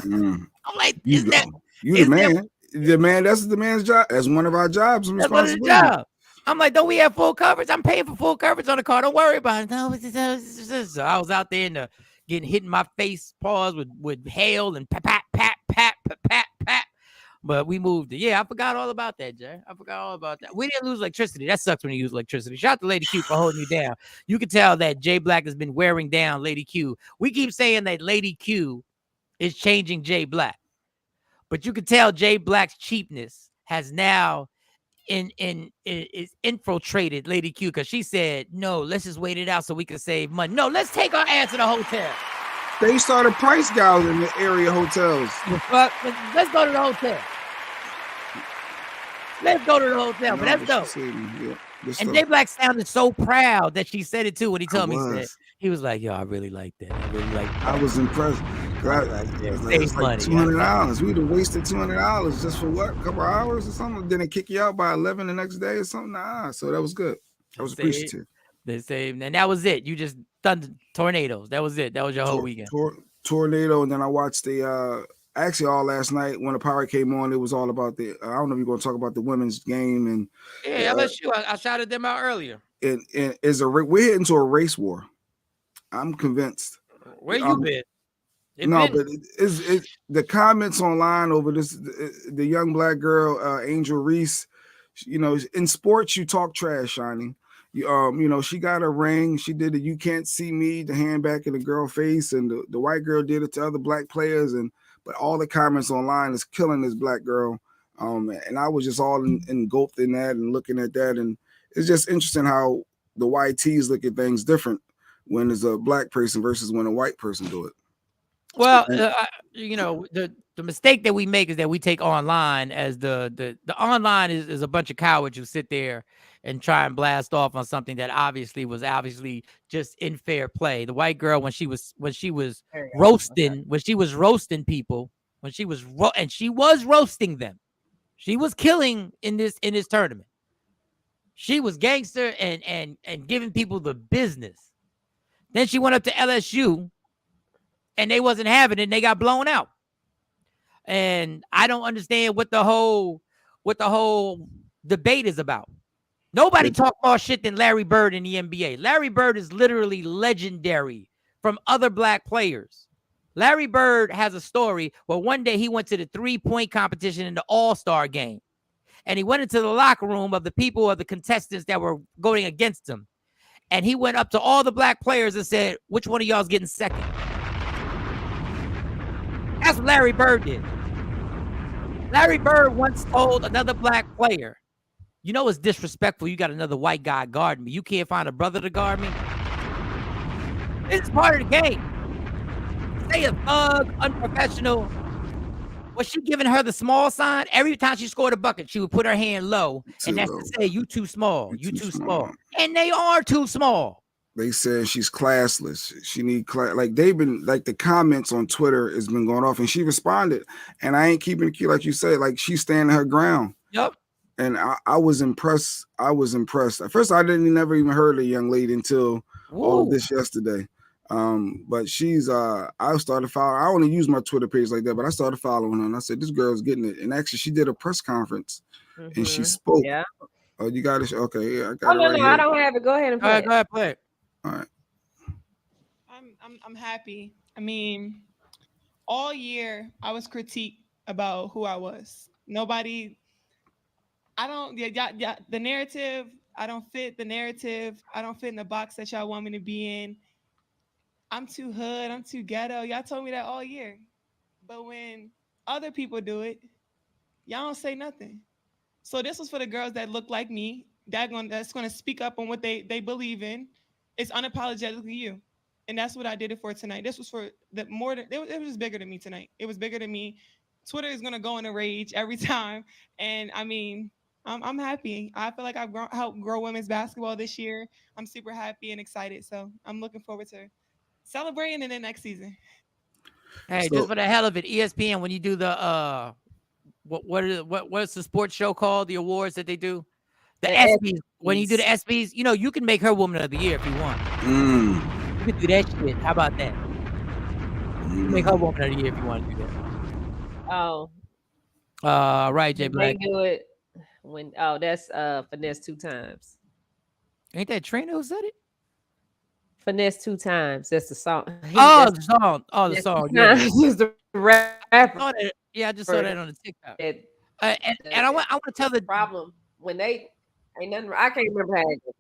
I'm like, You go. You the man. The man. That's the man's job. That's one of our jobs and That's one of the responsibilities. jobs. I'm like, don't we have full coverage? I'm paying for full coverage on the car. Don't worry about it. No, so I was out there getting hit in my face, paws with hail and pat, pat, pat, pat, pat, pat, pat. But we moved it. Yeah, I forgot all about that, Jay. I forgot all about that. We didn't lose electricity. That sucks when you use electricity. Shout out to Lady Q for holding you down. You can tell that Jay Black has been wearing down Lady Q. We keep saying that Lady Q is changing Jay Black. But you can tell Jay Black's cheapness has now is infiltrated Lady Q, because she said, no, let's just wait it out so we can save money. No, let's take our ass to the hotel. They started price gouging in the area hotels. Let's go to the hotel. Let's go to the hotel. But that's dope. And Jay Black sounded so proud that she said it too when he told me. He was like, yo, I really like that. I really like that. I was impressed. It's like $200. We'd have wasted $200 just for what? A couple hours or something? Didn't kick you out by 11 the next day or something? Nah. So that was good. I was appreciative. They say, and that was it. You just done tornadoes. That was it. That was your whole weekend. Tornado, and then I watched actually all last night when the power came on. It was all about I don't know if you're going to talk about the women's game and LSU. I shouted them out earlier. And we're heading to a race war. I'm convinced. Where you been? But it's the comments online over this, the young black girl, Angel Reese. You know, in sports, you talk trash, Shiny. She got a ring. She did the "You Can't See Me," the hand back in the girl face, and the white girl did it to other black players. But all the comments online is killing this black girl. And I was just all engulfed in that and looking at that, and it's just interesting how the YTs look at things different when there's a black person versus when a white person do it. Well, the mistake that we make is that we take online as the online is a bunch of cowards who sit there and try and blast off on something that obviously was just in fair play. The white girl, when she was roasting people, and she was roasting them, she was killing in this tournament. She was gangster and giving people the business. Then she went up to LSU, and they wasn't having it, and they got blown out. And I don't understand what the whole debate is about. Nobody talk more shit than Larry Bird in the NBA. Larry Bird is literally legendary from other black players. Larry Bird has a story where one day he went to the 3-point competition in the All-Star game. And he went into the locker room of the contestants that were going against him. And he went up to all the black players and said, which one of y'all's getting second? That's what Larry Bird did. Larry Bird once told another black player, you know it's disrespectful. You got another white guy guarding me. You can't find a brother to guard me. It's part of the game. Say a thug, unprofessional. Was she giving her the small sign? Every time she scored a bucket, she would put her hand low. And that's to say, you too small. You too small. And they are too small. They said she's classless. She need class. Like they've been like the comments on Twitter has been going off, and she responded. And I ain't keeping it cute, like you said. Like she's standing her ground. Yep. And I was impressed. I was impressed. At first, I never even heard of the young lady until all of this yesterday. But she's I started following. I only use my Twitter page like that, but I started following her, and I said this girl's getting it. And actually, she did a press conference, and she spoke. Yeah. Oh, you got it. Okay, yeah, I got it. No, right here. I don't have it. Go ahead and play. Go ahead, play it. All right. I'm happy. I mean, all year I was critiqued about who I was. Nobody. The narrative. I don't fit the narrative. I don't fit in the box that y'all want me to be in. I'm too hood. I'm too ghetto. Y'all told me that all year. But when other people do it, Y'all don't say nothing. So this was for the girls that look like me, that's gonna speak up on what they believe in. It's unapologetically you. And that's what I did it for tonight. This was for the more than it was bigger than me tonight. It was bigger than me. Twitter is gonna go in a rage every time. And I mean, I'm happy. I feel like I've helped grow women's basketball this year. I'm super happy and excited. So I'm looking forward to celebrating in the next season. Hey, So- just for the hell of it, ESPN, when you do the what's the sports show called? The awards that they do? The ESPYs. When you do the ESPYs, you know, you can make her woman of the year if you want. You can do that shit. How about that? You can make her woman of the year if you want to do that. Oh. Right, Jay Black. They do it when that's Finesse 2 times. Ain't that Trina who said it? Finesse 2 times. That's the song. The song. Oh, the song. Yeah. He's the rapper. Yeah, I just saw that on the TikTok. And I want to tell the problem when they ain't nothing. I can't remember how it goes.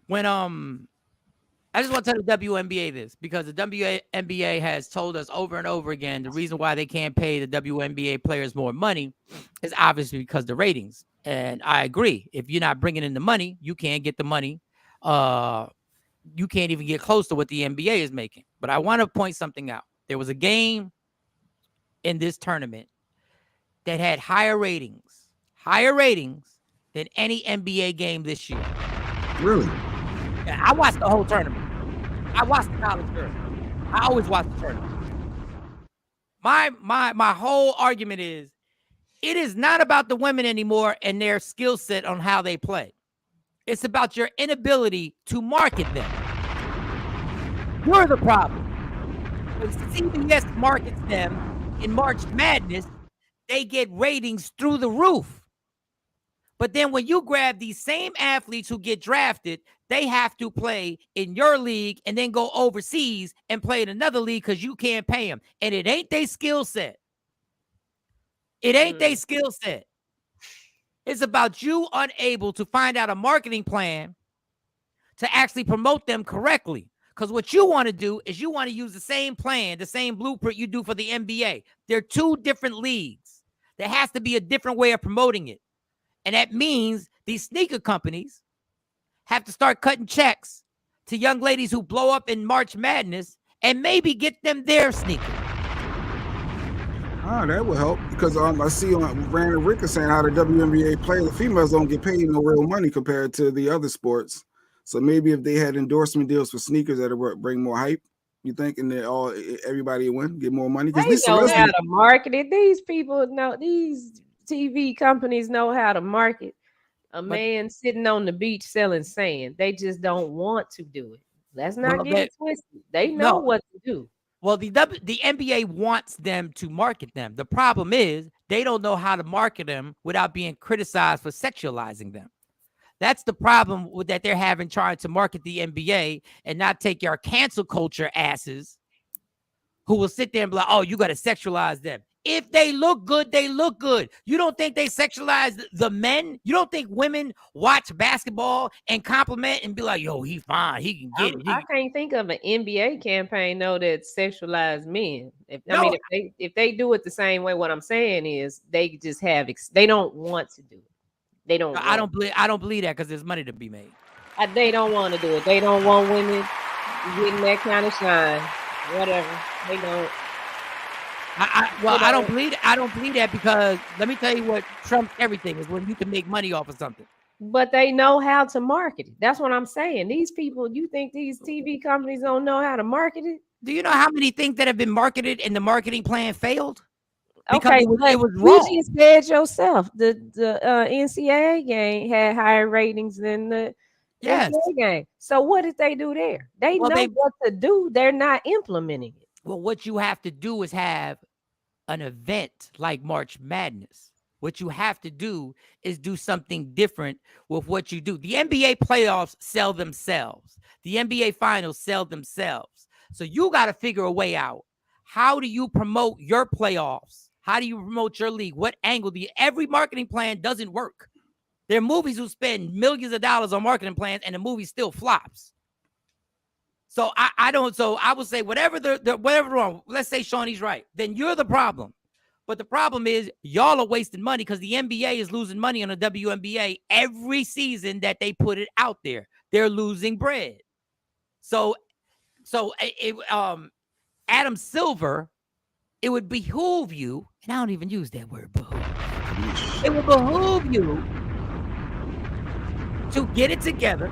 When I just want to tell the WNBA this, because the WNBA has told us over and over again the reason why they can't pay the WNBA players more money is obviously because the ratings. And I agree. If you're not bringing in the money, you can't get the money. You can't even get close to what the NBA is making. But I want to point something out. There was a game in this tournament that had higher ratings than any NBA game this year. Really? I watched the whole tournament. I watched the college tournament. I always watch the tournament. My whole argument is, it is not about the women anymore and their skill set on how they play. It's about your inability to market them. You're the problem. When CBS markets them in March Madness, they get ratings through the roof. But then when you grab these same athletes who get drafted, they have to play in your league and then go overseas and play in another league because you can't pay them. And it ain't their skill set. It ain't their skill set. It's about you unable to find out a marketing plan to actually promote them correctly. Because what you want to do is you want to use the same plan, the same blueprint you do for the NBA. They're two different leagues. There has to be a different way of promoting it. And that means these sneaker companies have to start cutting checks to young ladies who blow up in March Madness and maybe get them their sneakers. That will help, because I see on Brandon Rick is saying how the WNBA players, the females don't get paid no real money compared to the other sports. So maybe if they had endorsement deals for sneakers, that would bring more hype. You think, and everybody win, get more money? Because they know how to market it. These people know, these TV companies know how to market a man sitting on the beach selling sand. They just don't want to do it. Let's not get it twisted. They know what to do. Well, the NBA wants them to market them. The problem is they don't know how to market them without being criticized for sexualizing them. That's the problem that they're having trying to market the NBA and not take your cancel culture asses who will sit there and be like, oh, you got to sexualize them. If they look good, they look good. You don't think they sexualize the men? You don't think women watch basketball and compliment and be like, yo, he fine, he can get it. I can't think of an NBA campaign though that sexualized men. If they do it the same way, what I'm saying is they just they don't want to do it. They don't. I don't believe that, because there's money to be made. They don't want to do it. They don't want women getting that kind of shine. Whatever. They don't. I don't believe that, because let me tell you what trumps everything is when you can make money off of something. But they know how to market it. That's what I'm saying. These people, you think these TV companies don't know how to market it? Do you know how many things that have been marketed and the marketing plan failed? Because it was wrong. You just said yourself the NCAA game had higher ratings than the NBA game. So what did they do there? They know what to do. They're not implementing it. Well, what you have to do is have an event like March Madness. What you have to do is do something different with what you do. The NBA playoffs sell themselves. The NBA finals sell themselves. So you got to figure a way out. How do you promote your playoffs? How do you promote your league? What angle do you? Every marketing plan doesn't work. There are movies who spend millions of dollars on marketing plans and the movie still flops. So I don't. So I would say whatever whatever wrong. Let's say Shawnee's right. Then you're the problem. But the problem is y'all are wasting money because the NBA is losing money on the WNBA every season that they put it out there. They're losing bread. So Adam Silver, it would behoove you, and I don't even use that word, behoove. It would behoove you to get it together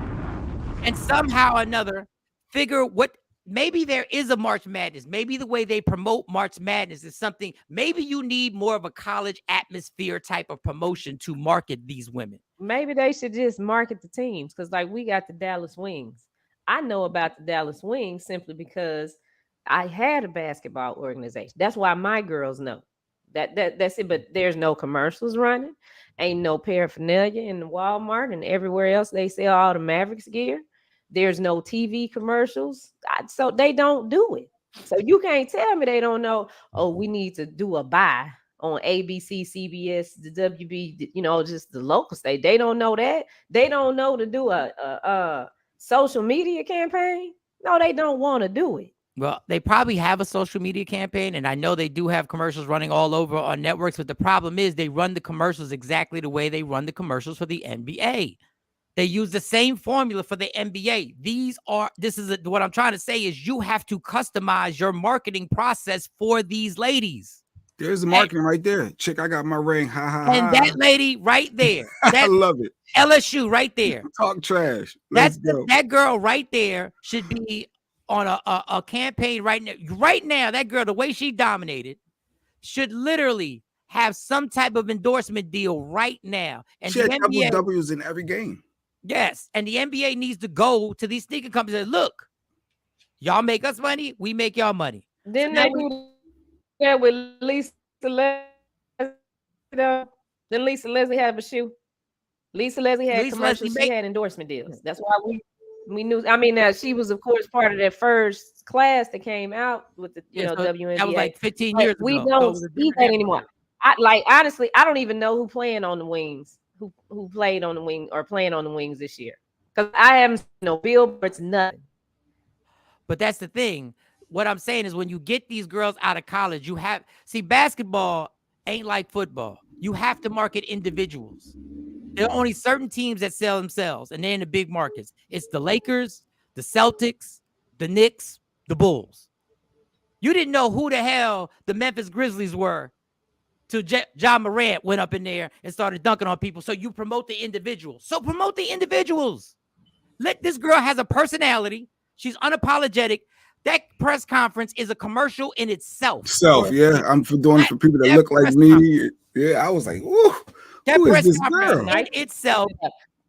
and somehow or another figure what. Maybe there is a March Madness. Maybe the way they promote March Madness is something. Maybe you need more of a college atmosphere type of promotion to market these women. Maybe they should just market the teams because, like, we got the Dallas Wings. I know about the Dallas Wings simply because I had a basketball organization. That's why my girls know. That's it. But there's no commercials running. Ain't no paraphernalia in the Walmart and everywhere else they sell all the Mavericks gear. There's no TV commercials. So they don't do it. So you can't tell me they don't know, oh, we need to do a buy on ABC, CBS, the WB, just the local state. They don't know that. They don't know to do a social media campaign. No, they don't want to do it. Well, they probably have a social media campaign, and I know they do have commercials running all over on networks, but the problem is they run the commercials exactly the way they run the commercials for the NBA. They use the same formula for the NBA. What I'm trying to say is you have to customize your marketing process for these ladies. There's the marketing right there. Chick, I got my ring. Ha ha. And that lady right there. I love it. LSU right there. Talk trash. That girl right there should be on a campaign right now. Right now, that girl, the way she dominated, should literally have some type of endorsement deal right now. And she had double W's in every game. Yes, and the NBA needs to go to these sneaker companies and say, look, y'all make us money, we make y'all money. Then they do that with Lisa Leslie. Then Lisa Leslie had a shoe. Lisa Leslie had commercials. She had endorsement deals. That's why we knew. I mean, she was, of course, part of that first class that came out with the WNBA. That was like 15 years ago. We don't see that anymore. Honestly, I don't even know who playing on the wings. Who played on the wing or playing on the wings this year? Because I haven't seen no billboards, nothing. But that's the thing. What I'm saying is when you get these girls out of college, basketball ain't like football. You have to market individuals. There are only certain teams that sell themselves, and they're in the big markets. It's the Lakers, the Celtics, the Knicks, the Bulls. You didn't know who the hell the Memphis Grizzlies were till John Morant went up in there and started dunking on people. So you promote the individuals. So promote the individuals. Let this girl has a personality. She's unapologetic. That press conference is a commercial in itself. Yeah. I'm doing it for people that look like me. Yeah, I was like, ooh, that who press is this conference girl? in itself.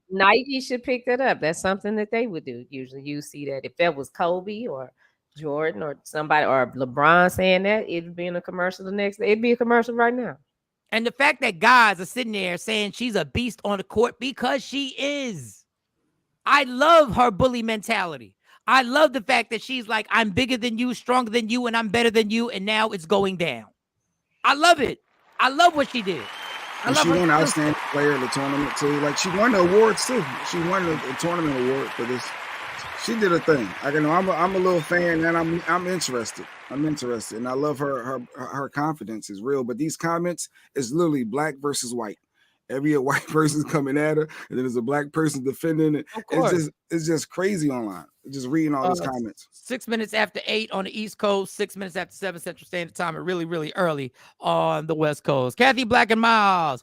Nike should pick that up. That's something that they would do. Usually you see that if that was Kobe or Jordan or somebody or LeBron saying that, it'd be in a commercial the next day. It'd be a commercial right now. And the fact that guys are sitting there saying she's a beast on the court because she is. I love her bully mentality. I love the fact that she's like, I'm bigger than you, stronger than you, and I'm better than you, and now it's going down. I love it. I love what she did. She won Outstanding Player of the tournament too. Like she won the awards too. She won the tournament award for this. She did a thing. I'm a little fan, and I'm interested. I'm interested, and I love her confidence is real. But these comments is literally black versus white. Every white person's coming at her, and then there's a black person defending it. It's just crazy online. Just reading all these comments. 6 minutes after 8 on the East Coast, 6 minutes after 7 Central Standard Time, and really, really early on the West Coast. Kathy Black and Miles.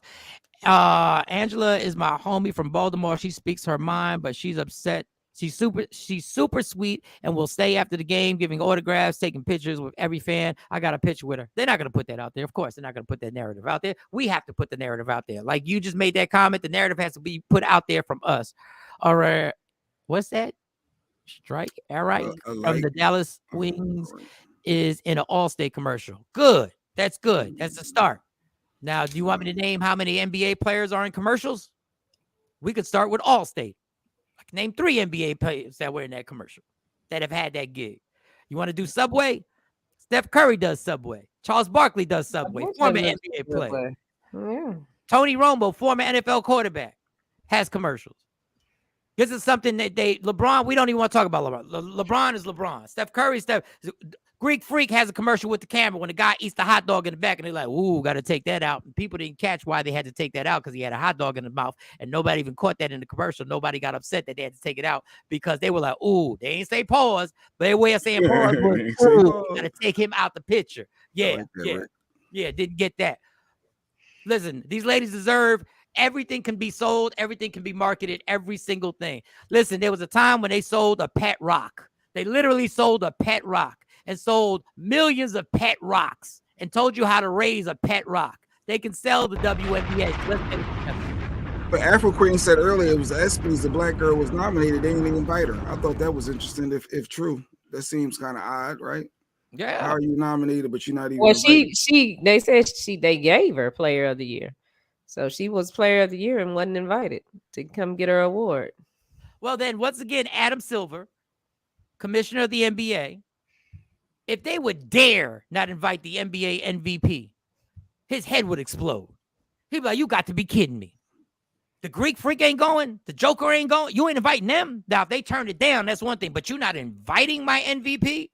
Angela is my homie from Baltimore. She speaks her mind, but she's upset. She's super sweet and will stay after the game, giving autographs, taking pictures with every fan. I got a picture with her. They're not going to put that out there. Of course, they're not going to put that narrative out there. We have to put the narrative out there. Like you just made that comment. The narrative has to be put out there from us. All right. What's that? Strike. All right. From the Dallas Wings is in an Allstate commercial. Good. That's good. That's a start. Now, do you want me to name how many NBA players are in commercials? We could start with Allstate. Name 3 NBA players that were in that commercial that have had that gig. You want to do Subway? Steph Curry does Subway. Charles Barkley does Subway. Former NBA player. Yeah. Tony Romo, former NFL quarterback, has commercials. This is something that LeBron, we don't even want to talk about LeBron. LeBron is LeBron. Steph Curry, Greek Freak has a commercial with the camera when the guy eats the hot dog in the back, and they're like, "Ooh, got to take that out." And people didn't catch why they had to take that out because he had a hot dog in his mouth, and nobody even caught that in the commercial. Nobody got upset that they had to take it out because they were like, "Ooh," they ain't say pause, but their way of saying pause was, "Ooh, got to take him out the picture." Yeah, yeah, didn't get that. Listen, these ladies deserve everything can be sold, everything can be marketed, every single thing. Listen, there was a time when they sold a pet rock. They literally sold a pet rock and sold millions of pet rocks and told you how to raise a pet rock. They can sell the WNBA. But Afro Queen said earlier it was the ESPYs. The black girl was nominated. They didn't even invite her. I thought that was interesting. If true, that seems kind of odd, right? Yeah. How are you nominated, but you're not even? Well, invited? they said they gave her Player of the Year, so she was Player of the Year and wasn't invited to come get her award. Well, then once again, Adam Silver, commissioner of the NBA, if they would dare not invite the NBA MVP, his head would explode. He'd be like, "You got to be kidding me. The Greek Freak ain't going. The Joker ain't going. You ain't inviting them." Now, if they turned it down, that's one thing. But you're not inviting my MVP?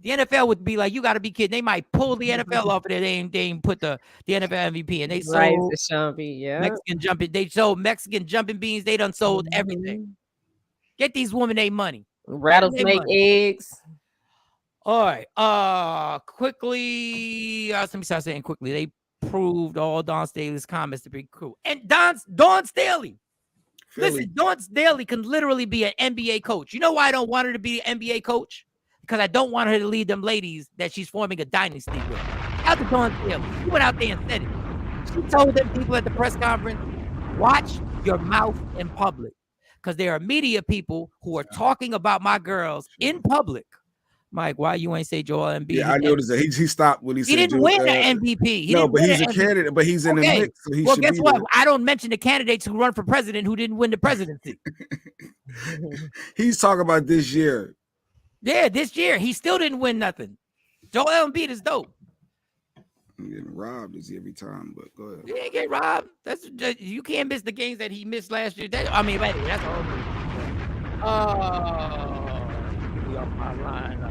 The NFL would be like, "You got to be kidding." They might pull the NFL off of there. They ain't put the NFL MVP. And they sold Mexican jumping. They sold Mexican jumping beans. They done sold everything. Get these women their money. Rattlesnake eggs. All right. Quickly. Let me start saying quickly. They proved all Dawn Staley's comments to be cool. And Dawn Staley. Listen, Dawn Staley can literally be an NBA coach. You know why I don't want her to be an NBA coach? Because I don't want her to lead them ladies that she's forming a dynasty with. Out the Dawn Staley. She went out there and said it. She told them people at the press conference, watch your mouth in public. Because there are media people who are talking about my girls in public. Mike, why you ain't say Joel Embiid? Yeah, I noticed that he stopped when he said he didn't win the MVP. But he's a candidate, but he's in the mix. So well, guess what? I don't mention the candidates who run for president who didn't win the presidency. He's talking about this year. Yeah, this year. He still didn't win nothing. Joel Embiid is dope. I'm getting robbed every time, but go ahead. He ain't get robbed. You can't miss the games that he missed last year. That's all. Off my line.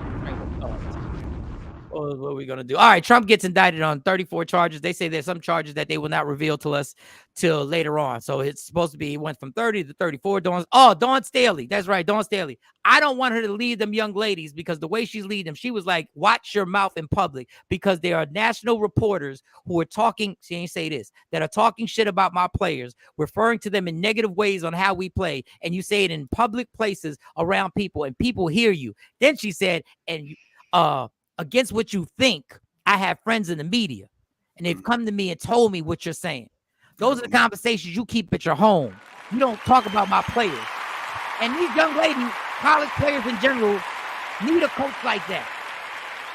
What are we going to do? All right, Trump gets indicted on 34 charges. They say there's some charges that they will not reveal to us till later on. So it's supposed to be, he went from 30 to 34. Dawn Staley. That's right, Dawn Staley. I don't want her to lead them young ladies because the way she's leading them, she was like, watch your mouth in public because there are national reporters who are talking, she ain't say this, that are talking shit about my players, referring to them in negative ways on how we play. And you say it in public places around people and people hear you. Then she said, against what you think, I have friends in the media, and they've come to me and told me what you're saying. Those are the conversations you keep at your home. You don't talk about my players. And these young ladies, college players in general, need a coach like that.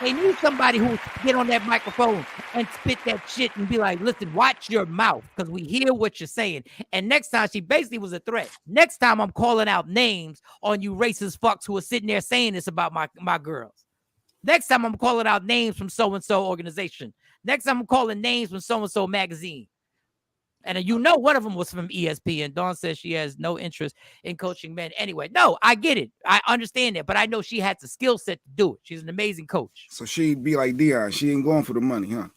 They need somebody who will get on that microphone and spit that shit and be like, listen, watch your mouth because we hear what you're saying. And next time, she basically was a threat. Next time, I'm calling out names on you racist fucks who are sitting there saying this about my girls. Next time, I'm calling out names from so-and-so organization. Next time, I'm calling names from so-and-so magazine. And you know one of them was from ESPN. Dawn says she has no interest in coaching men. Anyway, no, I get it. I understand that. But I know she has the skill set to do it. She's an amazing coach. So she'd be like Deion. She ain't going for the money, huh?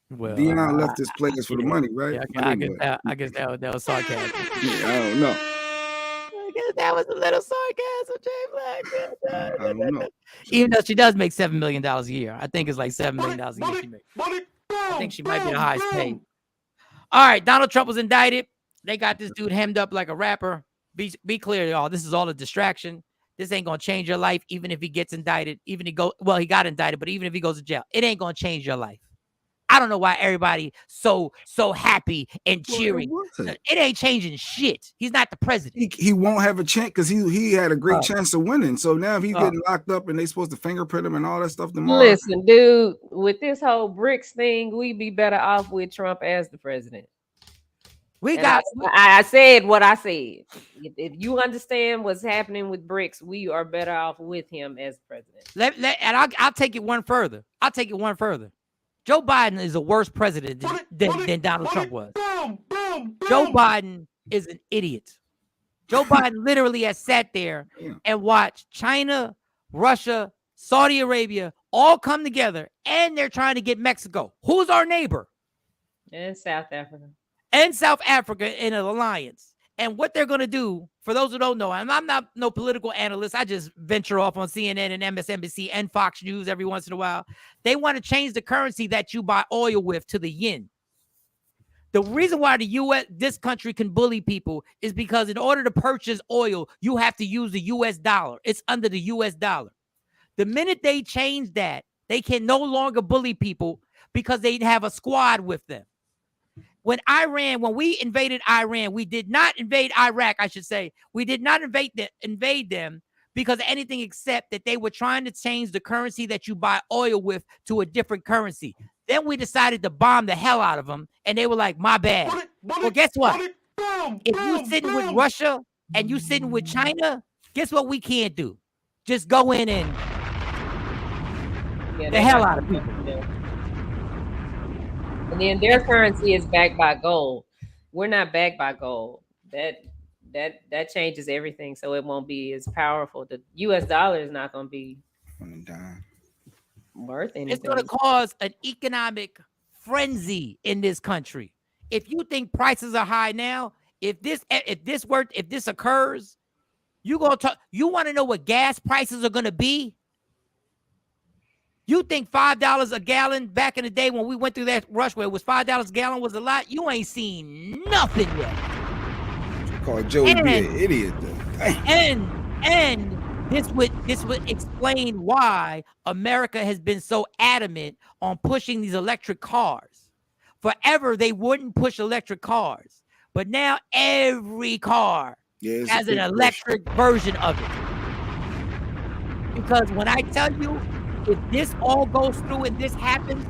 Well, Deion left his players for the money, right? Yeah, I guess that was sarcasm. Yeah, I don't know. I guess that was a little sarcasm, Jay Black. I don't know. Even though she does make $7 million a year. I think it's like $7 million a year she makes. I think she might be the highest paid. All right, Donald Trump was indicted. They got this dude hemmed up like a rapper. Be clear, y'all. This is all a distraction. This ain't gonna change your life, even if he gets indicted. He got indicted, but even if he goes to jail, it ain't gonna change your life. I don't know why everybody so happy and cheering. It ain't changing shit. He's not the president. He won't have a chance because he had a great chance of winning. So now if he's getting locked up and they supposed to fingerprint him and all that stuff tomorrow. Listen, dude, with this whole BRICS thing, we'd be better off with Trump as the president. I said what I said. If you understand what's happening with BRICS, we are better off with him as president. And I'll take it one further. Joe Biden is a worse president than Donald Trump was. Joe Biden is an idiot. Joe Biden literally has sat there and watched China Russia, Saudi Arabia, all come together, and they're trying to get Mexico, who's our neighbor, and South Africa, and South Africa in an alliance. And what they're going to do, for those who don't know, and I'm not no political analyst, I just venture off on CNN and MSNBC and Fox News every once in a while. They want to change the currency that you buy oil with to the yen. The reason why the U.S., this country can bully people is because in order to purchase oil, you have to use the U.S. dollar. It's under the U.S. dollar. The minute they change that, they can no longer bully people because they have a squad with them. When we invaded Iran, we did not invade Iraq, I should say. We did not invade them because of anything except that they were trying to change the currency that you buy oil with to a different currency. Then we decided to bomb the hell out of them, and they were like, my bad. Well, guess what? If you sitting with Russia and you sitting with China, guess what we can't do? Just go in and the hell out of people. And then their currency is backed by gold. We're not backed by gold. That changes everything, so it won't be as powerful. The U.S. dollar is not going to be worth anything. It's going to cause an economic frenzy in this country. If you think prices are high now, if this occurs, you want to know what gas prices are going to be? You think $5 a gallon back in the day when we went through that rush where it was $5 a gallon was a lot? You ain't seen nothing yet. You call Joey be an idiot though. And this would explain why America has been so adamant on pushing these electric cars. Forever they wouldn't push electric cars, but now every car has an electric version of it. Because when I tell you, if this all goes through and this happens,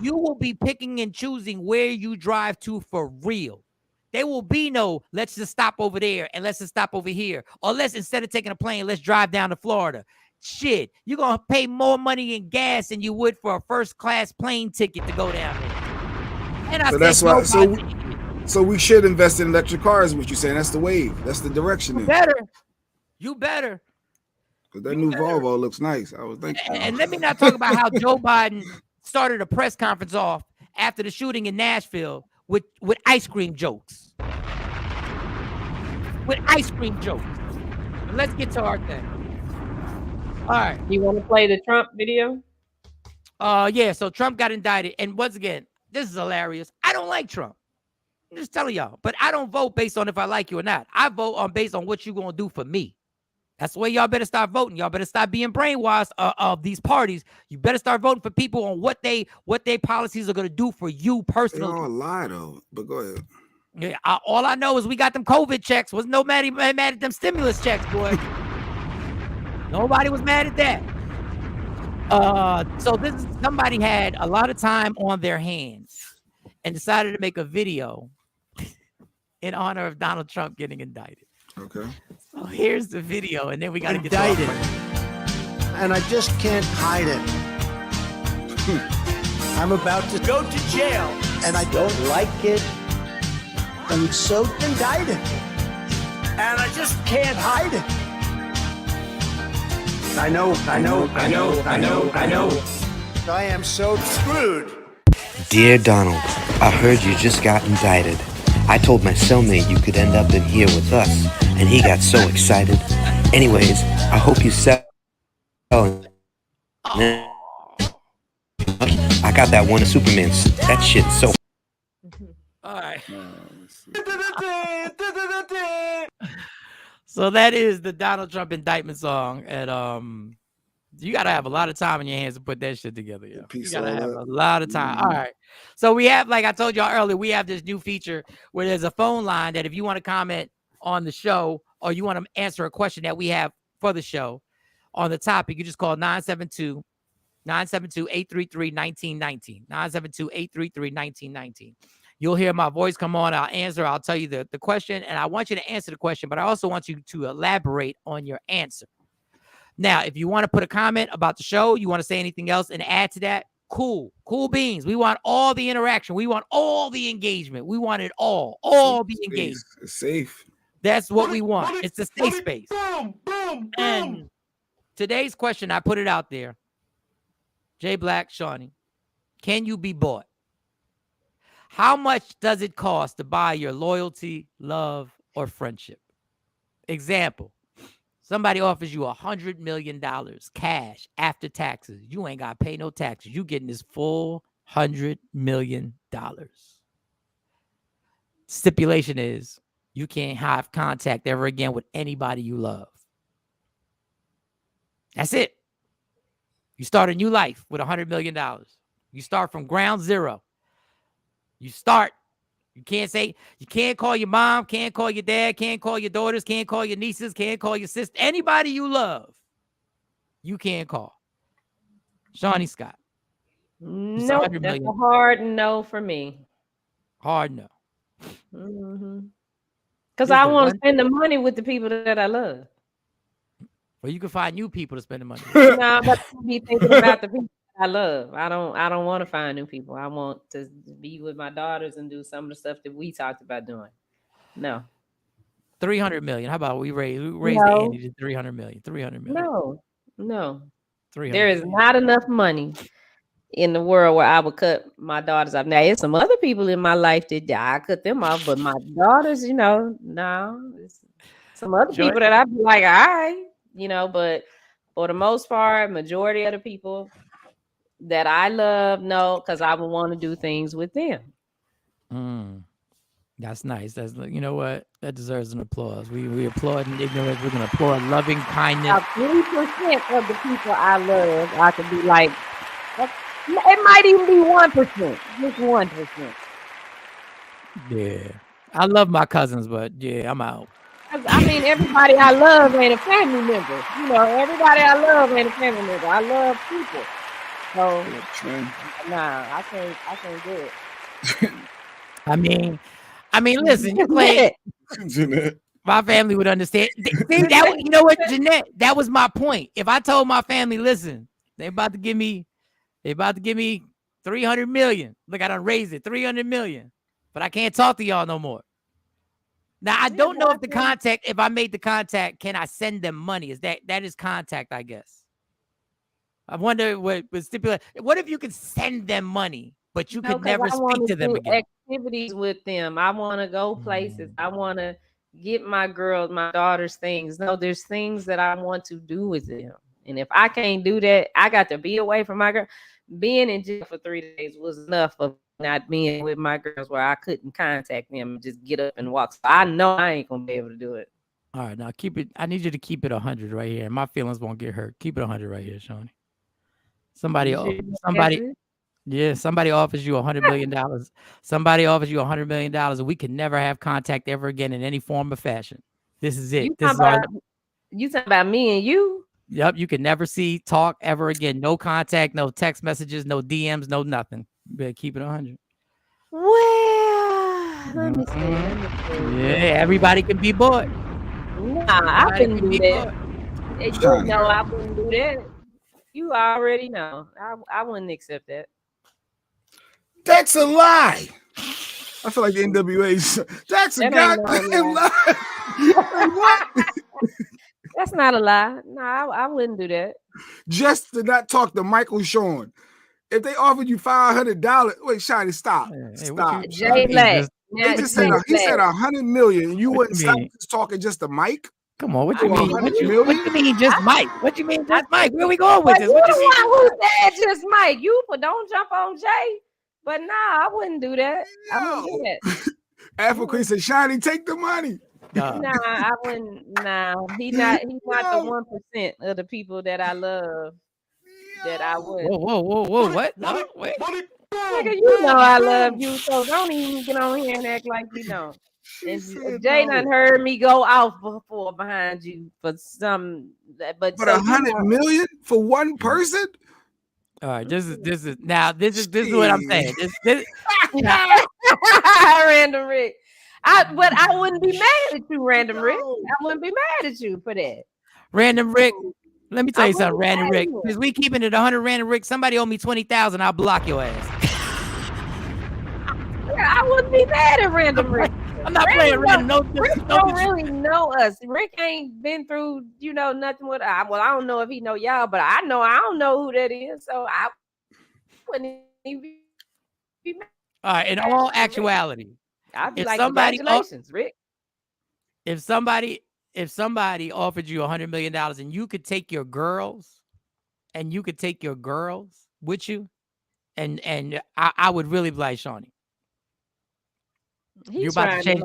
you will be picking and choosing where you drive to for real. There will be no, let's just stop over there and let's just stop over here. Or let's, instead of taking a plane, let's drive down to Florida. Shit, you're going to pay more money in gas than you would for a first-class plane ticket to go down there. And I so that's why, so we should invest in electric cars, what you're saying. That's the wave. That's the direction. You better. Because that new Volvo looks nice. I was thinking. And let me not talk about how Joe Biden started a press conference off after the shooting in Nashville with ice cream jokes. With ice cream jokes. But let's get to our thing. All right. You want to play the Trump video? Yeah, so Trump got indicted. And once again, this is hilarious. I don't like Trump. I'm just telling y'all. But I don't vote based on if I like you or not. I vote based on what you're going to do for me. That's the way y'all better start voting. Y'all better stop being brainwashed of these parties. You better start voting for people on what they policies are going to do for you personally. They all lie though, but go ahead. Yeah, all I know is we got them COVID checks. Was nobody mad at them stimulus checks, boy? Nobody was mad at that. So somebody had a lot of time on their hands and decided to make a video in honor of Donald Trump getting indicted. Okay. So here's the video, and then we got to get indicted. And I just can't hide it. I'm about to go to jail, and I don't like it. I'm so indicted, and I just can't hide it. I know. I am so screwed. Dear Donald, I heard you just got indicted. I told my cellmate you could end up in here with us, and he got so excited. Anyways, I hope you sell. I got that one of Superman's. That shit's so. All right. So that is the Donald Trump indictment song, and you gotta have a lot of time in your hands to put that shit together. Yeah, you gotta have a lot of time. All right. So we have, like I told y'all earlier, we have this new feature where there's a phone line that if you want to comment on the show or you want to answer a question that we have for the show on the topic, you just call 972-833-1919. 972-833-1919. You'll hear my voice come on. I'll answer. I'll tell you the question, and I want you to answer the question, but I also want you to elaborate on your answer. Now, if you want to put a comment about the show, you want to say anything else and add to that, cool beans. We want all the interaction. We want all the engagement. We want it all the engagement. It's safe. That's what we want. It's a safe space. And today's question, I put it out there. Jay Black, Shawnee, can you be bought? How much does it cost to buy your loyalty, love, or friendship? Example, somebody offers you $100 million cash after taxes. You ain't got to pay no taxes. You getting this full $100 million. Stipulation is you can't have contact ever again with anybody you love. That's it. You start a new life with $100 million. You start from ground zero. You can't call your mom, can't call your dad, can't call your daughters, can't call your nieces, can't call your sister. Anybody you love, you can't call. Shawnee Scott. No, that's a hard no for me. Hard no. Because I want to spend the money with the people that I love. Well, you can find new people to spend the money with. No, but I be thinking about the people I love. I don't want to find new people. I want to be with my daughters and do some of the stuff that we talked about doing. No. 300 million. How about we raise the ante to 300 million? 300 million. No. There is not enough money in the world where I would cut my daughters off. Now, there's some other people in my life that I cut them off, but my daughters, no. Some other people that I'd be like, all right, but for the most part, majority of the people that I love, no, because I would want to do things with them. That's nice. That's, you know what? That deserves an applause. We applaud ignorance. We're going to applaud loving kindness. Now, 3% of the people I love, I could be like, it might even be 1%. Just 1%. Yeah. I love my cousins, but yeah, I'm out. I mean, everybody I love ain't a family member. Everybody I love ain't a family member. I love people. So, I can't do it. I mean, listen, you play. My family would understand. That, you know what, Jeanette? That was my point. If I told my family, listen, they about to give me 300 million. Look, I done raised it, 300 million. But I can't talk to y'all no more. Now, I don't know if I made the contact, can I send them money? That is contact, I guess. I wonder what was stipulated. What if you could send them money, but you could never speak to them again? Activities with them. I want to go places. I want to get my daughters things. No, there's things that I want to do with them. And if I can't do that, I got to be away from my girl. Being in jail for 3 days was enough of not being with my girls where I couldn't contact them and just get up and walk. So I know I ain't going to be able to do it. All right, now keep it. I need you to keep it 100 right here. My feelings won't get hurt. Keep it 100 right here, Shawnee. Somebody offers you $100 million. Somebody offers you $100 million, and we can never have contact ever again in any form or fashion. This is it. You talking about me and you? Yep, you can never talk ever again. No contact, no text messages, no DMs, no nothing. You better keep it 100. Well, let me see. Yeah, everybody can be bought. Nah, I couldn't do that. You know I wouldn't do that. You already know. I wouldn't accept that. That's a lie. I feel like the NWA. That's a goddamn lie. What? That's not a lie. No, I wouldn't do that. Just to not talk to Michael Shawn. If they offered you $500, wait, Shiny, stop. Stop. Jay Black. He said $100 million. You wouldn't stop just talking just to Mike? Come on, what you mean? What you mean just Mike? What you mean just Mike? Where we going with this? What you mean? Who said just Mike? Don't jump on Jay. But nah, I wouldn't do that. I wouldn't do that. Afro Queen said, Shiny, take the money. Nah, I wouldn't. Nah, he's not the 1% of the people that I love that I would. Whoa! What? No, wait. Nigga, you know I love you, so don't even get on here and act like you don't. And Jay done heard me go off before behind you for some, but $100 million for one person. All right, this is what I'm saying. This Random Rick. But I wouldn't be mad at you, Random Rick. I wouldn't be mad at you for that. Random Rick, let me tell you something, Random Rick. Because we keeping it 100, Random Rick. Somebody owe me 20,000. I'll block your ass. I wouldn't be mad at Random Rick. I'm not playing random. No, Rick don't really know us. Rick ain't been through, nothing with. Well, I don't know if he know y'all, but I don't know who that is. So I wouldn't even be mad. All right. In all actuality, I'd be if like, somebody, congratulations, Rick. if somebody offered you $100 million and you could take your girls, with you, and I would really be like, Shawnee, He's about to trying to change.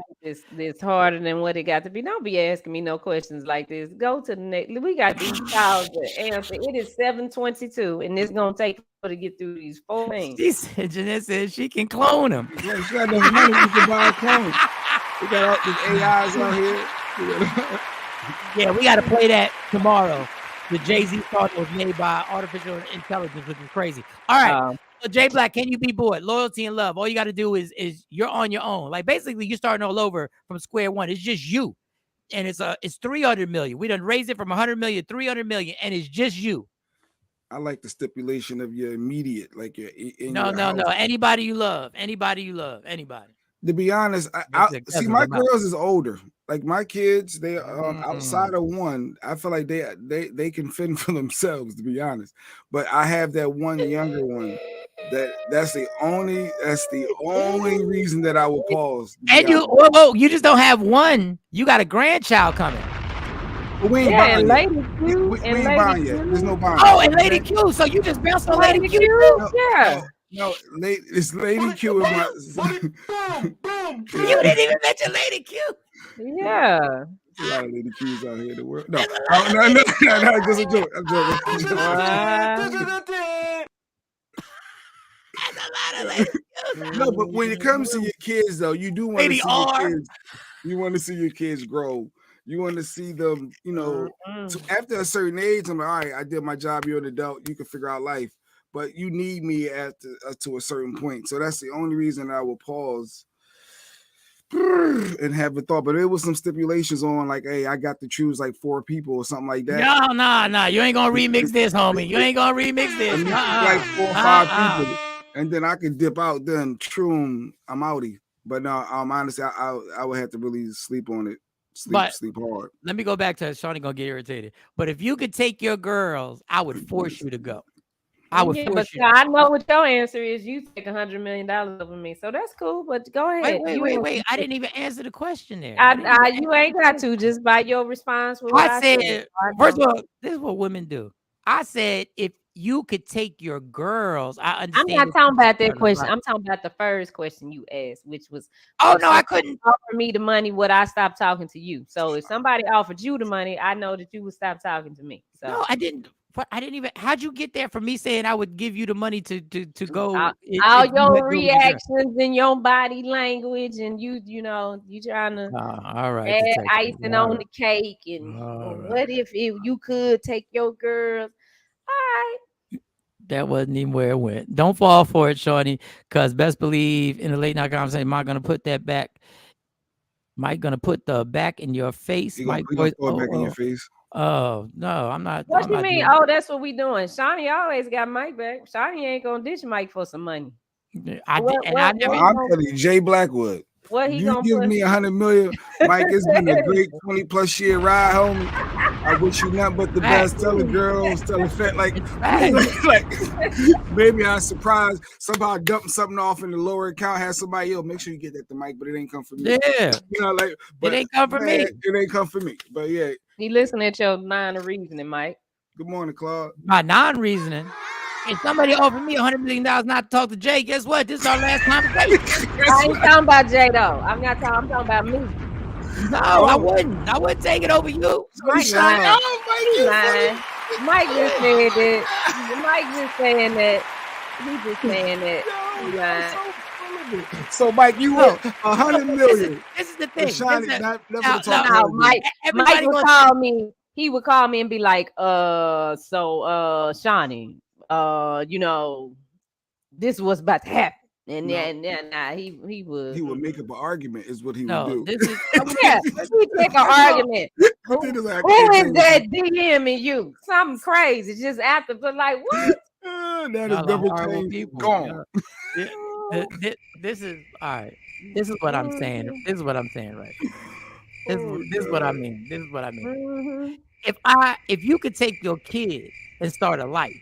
make this harder than what it got to be. Don't be asking me no questions like this. Go to the next. We got these calls to answer. It is 7:22, and it's gonna take her to get through these 4 things. She said, Jeanette said she can clone him. Yeah, she got enough money you can buy a clone. We got all these AIs out here. Yeah, we got to play that tomorrow. The Jay-Z song was made by artificial intelligence, which is crazy. All right. So Jay Black, can you be bored? Loyalty and love. All you got to do is you're on your own. Like basically you're starting all over from square one. It's just you. And it's 300 million. We done raised it from 100 million, 300 million, and it's just you. I like the stipulation of your immediate, like your No. Anybody you love. Anybody. To be honest, I see my girls is older. Like my kids, they outside of one, I feel like they can fend for themselves, to be honest. But I have that one younger one. That's the only reason that I will pause. And you just don't have one. You got a grandchild coming. But we ain't buying yet. We ain't buying yet. There's no buying. Oh, and Lady Q. So you just bounced on Lady Q? Yeah. No, it's Lady Q. In my... You didn't even mention Lady Q. Yeah. There's a lot of Lady Q's out here in the world. No, just a joke. I'm joking. No, but when it comes to your kids, though, you do want to see your kids. You want to see your kids grow. You want to see them, so after a certain age, I'm like, all right, I did my job. You're an adult. You can figure out life. But you need me to a certain point. So that's the only reason I will pause and have a thought. But there was some stipulations on like, hey, I got to choose like 4 people or something like that. No. You ain't gonna remix this, homie. You ain't gonna remix this. Like 4 or 5 people. And then I could dip out, then troom, I'm outie. But no, honestly, I would have to really sleep on it. Sleep hard. Let me go back to Shawnee gonna get irritated. But if you could take your girls, I would force you to go. I would force you. I know what your answer is. You take $100 million over me, so that's cool. But go ahead. Wait. I didn't even answer the question there. You ain't got to just by your response. I said, first of all, this is what women do. I said, if you could take your girls, I understand. I'm not talking about that question. I'm talking about the first question you asked, which was, oh no, I couldn't offer me the money. Would I stop talking to you? So if somebody offered you the money, I know that you would stop talking to me. So no, I didn't. But I didn't even. How'd you get there from me saying I would give you the money to go? All your reactions and your body language, and you trying to all right, add icing on the cake. And what if you could take your girls? All right. That wasn't even where it went. Don't fall for it, Shawnee, because best believe in the late night conversation, Mike gonna put that back. Mike gonna put the back in your face. Mike throw it back in your face. Oh no, I'm not. What you mean? That's what we doing. Shawnee always got Mike back. Shawnee ain't gonna ditch Mike for some money. I'm telling you, Jay Blackwood. What he you give me $100 million, Mike? It's been a great 20+ year ride, homie. I wish you nothing but the best. Tell the girls, tell the fat, like maybe I surprised somehow dumping something off in the lower account. Had somebody else make sure you get that to Mike, but it ain't come from me. Yeah, but it ain't come from me. It ain't come from me. But yeah, he listen at your line of reasoning, Mike. Good morning, Claude. My non-reasoning. If somebody offered me $100 million not to talk to Jay, guess what? This is our last conversation. I ain't talking about Jay though. I'm talking about me. No, I wouldn't. I wouldn't take it over you. Mike lying. Mike just said that. Mike just saying that. He just saying that. So Mike, you want $100 million. This is the thing. Mike would call me. He would call me and be like, Shawnee, this was about to happen. And then he would make up an argument, is what he would do. This is he make an argument. Who is that DMing you? Something crazy. Just after, but like what? That is double changed. Gone. This is all right. This is what I'm saying. This is what I'm saying, right? This is what I mean. This is what I mean. If you could take your kid and start a life,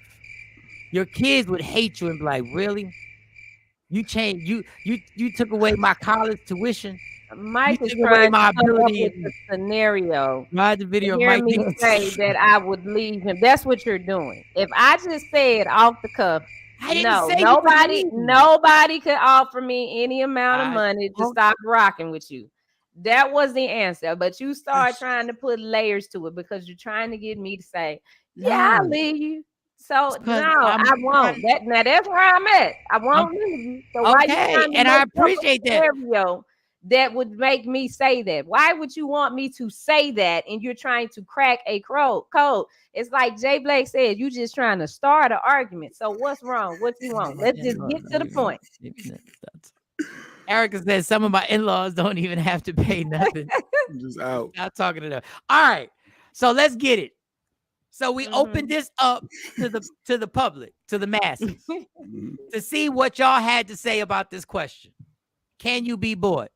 your kids would hate you and be like, really? You changed you took away my college tuition. Mike You is took away trying my to come up ability. with a scenario. Ride the video of Hear Mike me Diaz. say that I would leave him. That's what you're doing. If I just said off the cuff, I didn't no, say you could leave. nobody could offer me any amount of money to stop rocking with you. That was the answer. But you start trying to put layers to it because you're trying to get me to say, yeah, I'll leave you. So no, I won't. That's where I'm at. I won't leave you. So why you trying to and I make up a appreciate that. scenario that would make me say that? Why would you want me to say that? And you're trying to crack a code. It's like Jay Blake said, you just trying to start an argument. So what's wrong? What you want? Let's just get to the point. Erica said some of my in-laws don't even have to pay nothing. Just out. Not talking to them. All right. So let's get it. So we opened this up to the public, to the masses, to see what y'all had to say about this question. Can you be bought?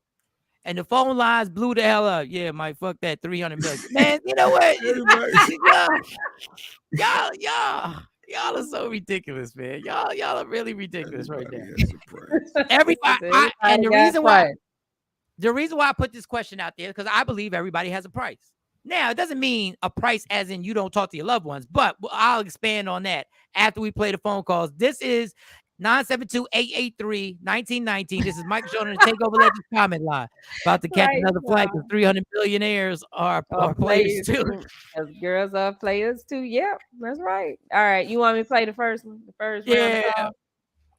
And the phone lines blew the hell up. Yeah, Mike, fuck that 300 million. Man, you know what? Y'all are so ridiculous, man. Y'all are really ridiculous right now. Everybody, and the reason why I put this question out there is because I believe everybody has a price. Now, it doesn't mean a price as in you don't talk to your loved ones, but I'll expand on that after we play the phone calls. This is 972-883-1919. This is Mike Shawn the Takeover Legends comment line. About to catch another flight because 300 billionaires are players too. As girls are players too. Yep, that's right. All right, you want me to play the first one? The first round of calls?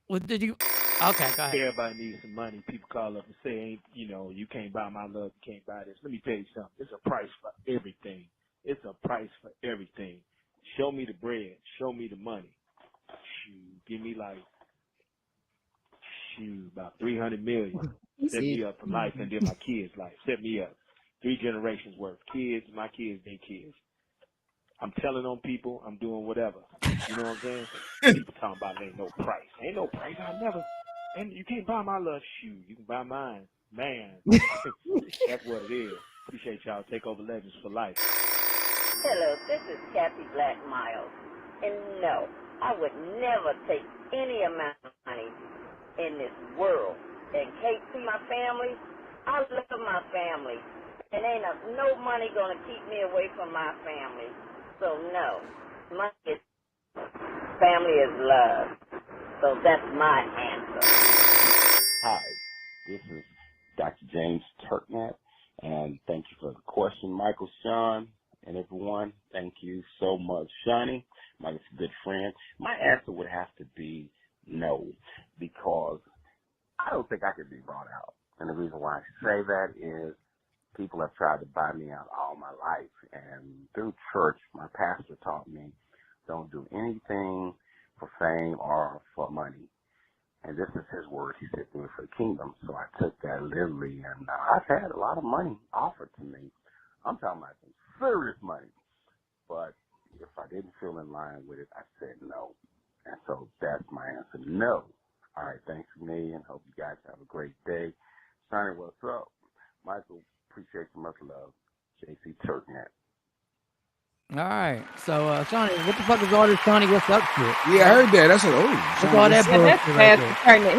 Well, did you? Okay, go ahead. Everybody needs some money. People call up and say, you can't buy my love, you can't buy this. Let me tell you something. It's a price for everything. It's a price for everything. Show me the bread. Show me the money. Shoot, give me about 300 million. Set me up for life and then my kids' life. Set me up. 3 generations worth. Kids, my kids, their kids. I'm telling on people, I'm doing whatever. You know what I'm saying? People talking about ain't no price. Ain't no price. And you can't buy my love. Shoot, you can buy mine. Man. That's what it is. Appreciate y'all. Takeover Legends for life. Hello, this is Kathy Black Miles. And no, I would never take any amount of money in this world. And Kate, to my family, I love my family. And ain't no money going to keep me away from my family. So no, family is love. So that's my answer. Hi, this is Dr. James Turknett, and thank you for the question, Michael, Shawn, and everyone. Thank you so much. Shawnee, Mike's a good friend. My answer would have to be no, because I don't think I could be bought out. And the reason why I say that is people have tried to buy me out all my life. And through church, my pastor taught me, don't do anything for fame or for money. And this is his word. He said, do it for the kingdom. So I took that literally. And I've had a lot of money offered to me. I'm talking about some serious money. But if I didn't feel in line with it, I said no. And so that's my answer, no. All right, thanks a million. Hope you guys have a great day. Sonny, what's up? Michael, appreciate you. Much love. JC Turknett. All right. So, Shawnee, what the fuck is all this Shawnee what's up to? Yeah, I heard that. That's what's all that that's bullshit right there? Pastor Turner.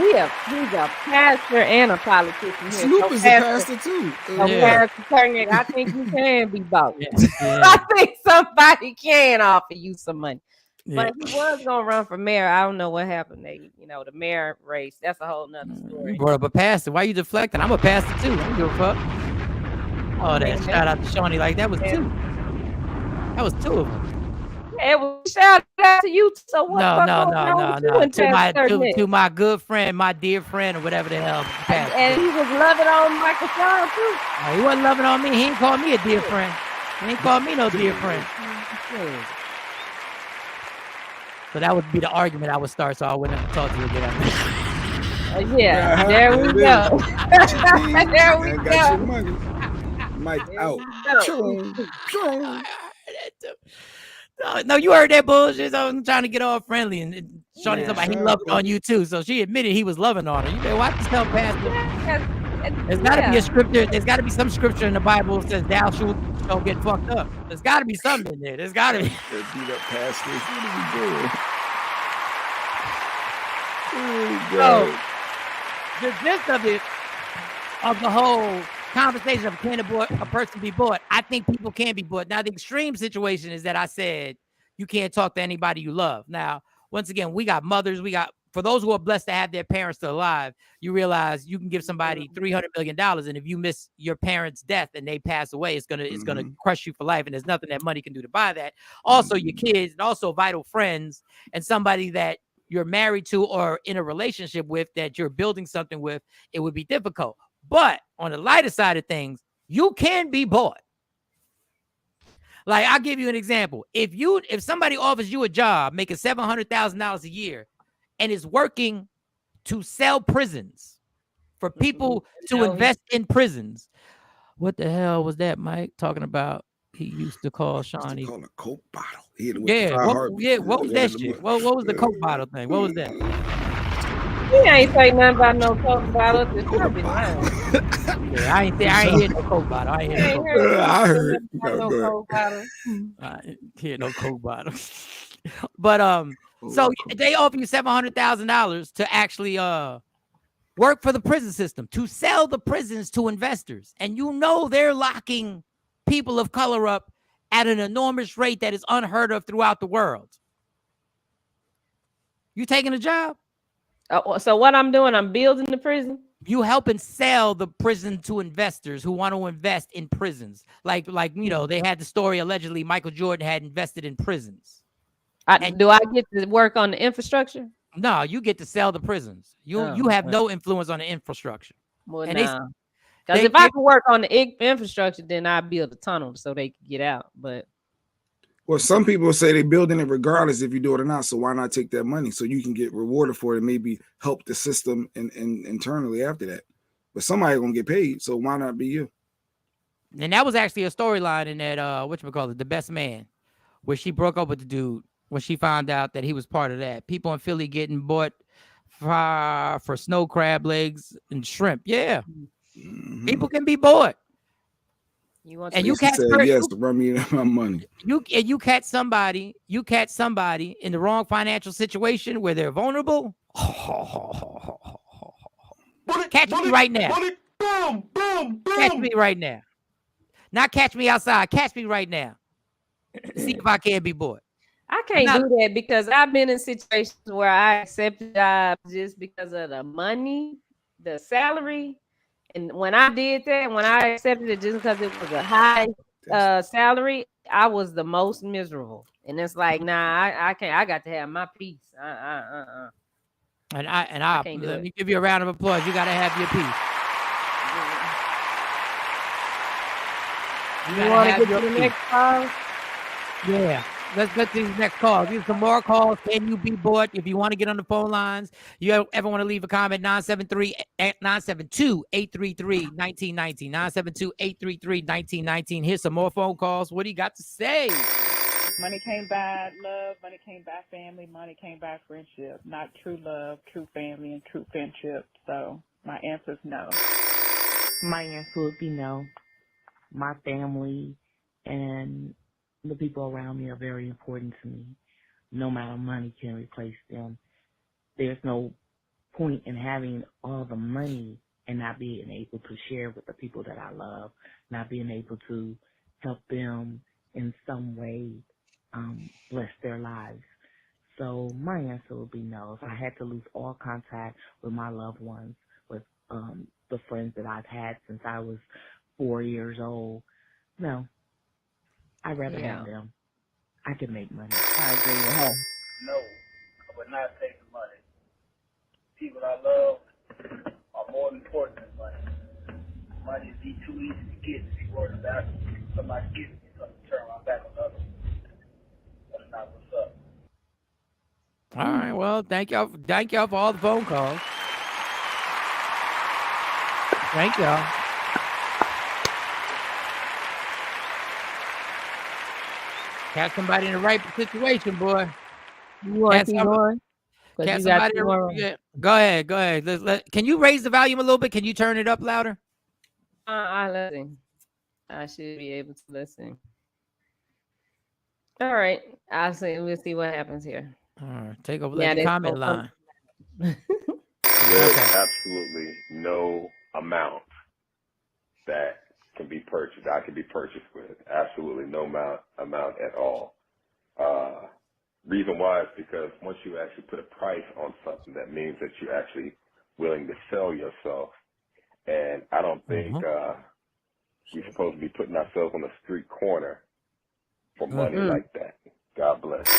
He's a pastor and a politician. Snoop is a pastor too. Pastor Turner, I think you can be bought. I think somebody can offer you some money. But he was gonna run for mayor. I don't know what happened. The mayor race. That's a whole nother story. You brought up a pastor. Why you deflecting? I'm a pastor too. I don't give a fuck. Oh, that shout out to Shawnee. Like that was 2. That was 2 of them. It was shout out to you. So what? No. To my good friend, my dear friend, or whatever the hell. And he was loving on Michael Shawn too. No, he wasn't loving on me. He ain't called me a dear friend. He ain't called me no dear friend. So that would be the argument I would start. So I wouldn't have to talk to you again. There we go. There we go. Got your money. Mike out. No, you heard that bullshit. So I'm trying to get all friendly, and Shawty talking about he loved on you too. So she admitted he was loving on her. You better watch yourself, Pastor. There's got to be a scripture. There's got to be some scripture in the Bible that says thou shalt get fucked up. There's got to be something in there. There's got to be. Beat up pastors. What are we doing? So the gist of it, of the whole conversation of can a person be bought, I think people can be bought. Now, the extreme situation is that I said you can't talk to anybody you love. Now, once again, we got mothers. For those who are blessed to have their parents still alive, you realize you can give somebody $300 million, and if you miss your parents' death and they pass away, it's gonna crush you for life, and there's nothing that money can do to buy that. Also, your kids, and also vital friends, and somebody that you're married to or in a relationship with that you're building something with, it would be difficult. But on the lighter side of things, you can be bought. Like, I'll give you an example. If somebody offers you a job making $700,000 a year and is working to sell prisons for people to invest in prisons, what the hell was that, Mike, talking about? He used to call Shawnee. Call a Coke bottle. What was that shit? What was the Coke bottle thing? What was that? He ain't say nothing about no Coke bottle. I ain't hear no Coke bottle. I heard no Coke bottle. I ain't hear no Coke bottle. But so they offer you $700,000 to actually work for the prison system, to sell the prisons to investors, and they're locking people of color up at an enormous rate that is unheard of throughout the world. You taking a job? So what I'm doing, I'm building the prison. You helping sell the prison to investors who want to invest in prisons. Like they had the story allegedly Michael Jordan had invested in prisons. Do I get to work on the infrastructure? No, you get to sell the prisons. You have no influence on the infrastructure. Well, because if I could work on the infrastructure, then I'd build a tunnel so they could get out. But some people say they're building it regardless if you do it or not. So why not take that money so you can get rewarded for it and maybe help the system and internally after that? But somebody gonna get paid, so why not be you? And that was actually a storyline in that whatchamacallit, The Best Man, where she broke up with the dude when she found out that he was part of that. People in Philly getting bought for snow crab legs and shrimp. Yeah. People can be bought. You catch yes, run me my money. You catch somebody in the wrong financial situation where they're vulnerable. Catch me right now. Boom, boom, boom. Catch me right now. Not catch me outside. Catch me right now. See if I can be bought. I can't do that because I've been in situations where I accepted jobs just because of the money, the salary. And when I did that, when I accepted it just because it was a high salary, I was the most miserable. And it's like, nah, I can't. I got to have my peace. And I let me give you a round of applause. You got to have your peace. You want to get to the next call? Yeah. Let's get to these next calls. These some more calls. Can you be bought? If you want to get on the phone lines, you ever want to leave a comment, 972-833-1919. 972-833-1919. Here's some more phone calls. What do you got to say? Money can't buy love. Money can't buy family. Money can't buy friendship. Not true love, true family, and true friendship. So my answer is no. My answer would be no. My family and the people around me are very important to me. No amount of money can replace them. There's no point in having all the money and not being able to share with the people that I love, not being able to help them in some way, bless their lives. So my answer would be no. If I had to lose all contact with my loved ones, with the friends that I've had since I was 4 years old, no. I'd rather have them. I can make money. I agree with her. No, I would not take the money. People I love are more important than money. Money is too easy to get to be worried about. Somebody gives me something to turn my back on others. That's not what's up. All right. Well, thank y'all for all the phone calls. Thank y'all. Catch somebody in the right situation, boy. You want to keep going? Because Catch you got somebody. 2 more. Yeah. Go ahead. Go ahead. Can you raise the volume a little bit? Can you turn it up louder? Listen. I should be able to listen. All right. We'll see what happens here. All right. Take over Yeah, the comment line. There's absolutely no amount that can be purchased. I can be purchased with absolutely no amount at all. Reason why is because once you actually put a price on something, that means that you're actually willing to sell yourself. And I don't think we're supposed to be putting ourselves on the street corner for money like that. God bless.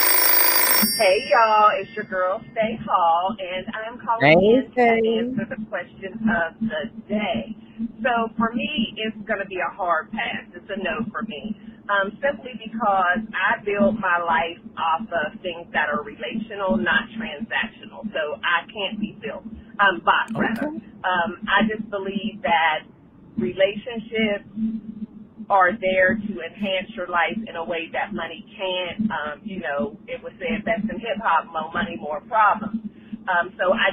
Hey y'all, it's your girl Stay Hall, and I'm calling in to answer the question of the day. So for me, it's going to be a hard pass. It's a no for me, simply because I build my life off of things that are relational, not transactional. So I can't be bought, rather. I just believe that relationships are there to enhance your life in a way that money can't. It was said best in hip hop, more money, more problems. So I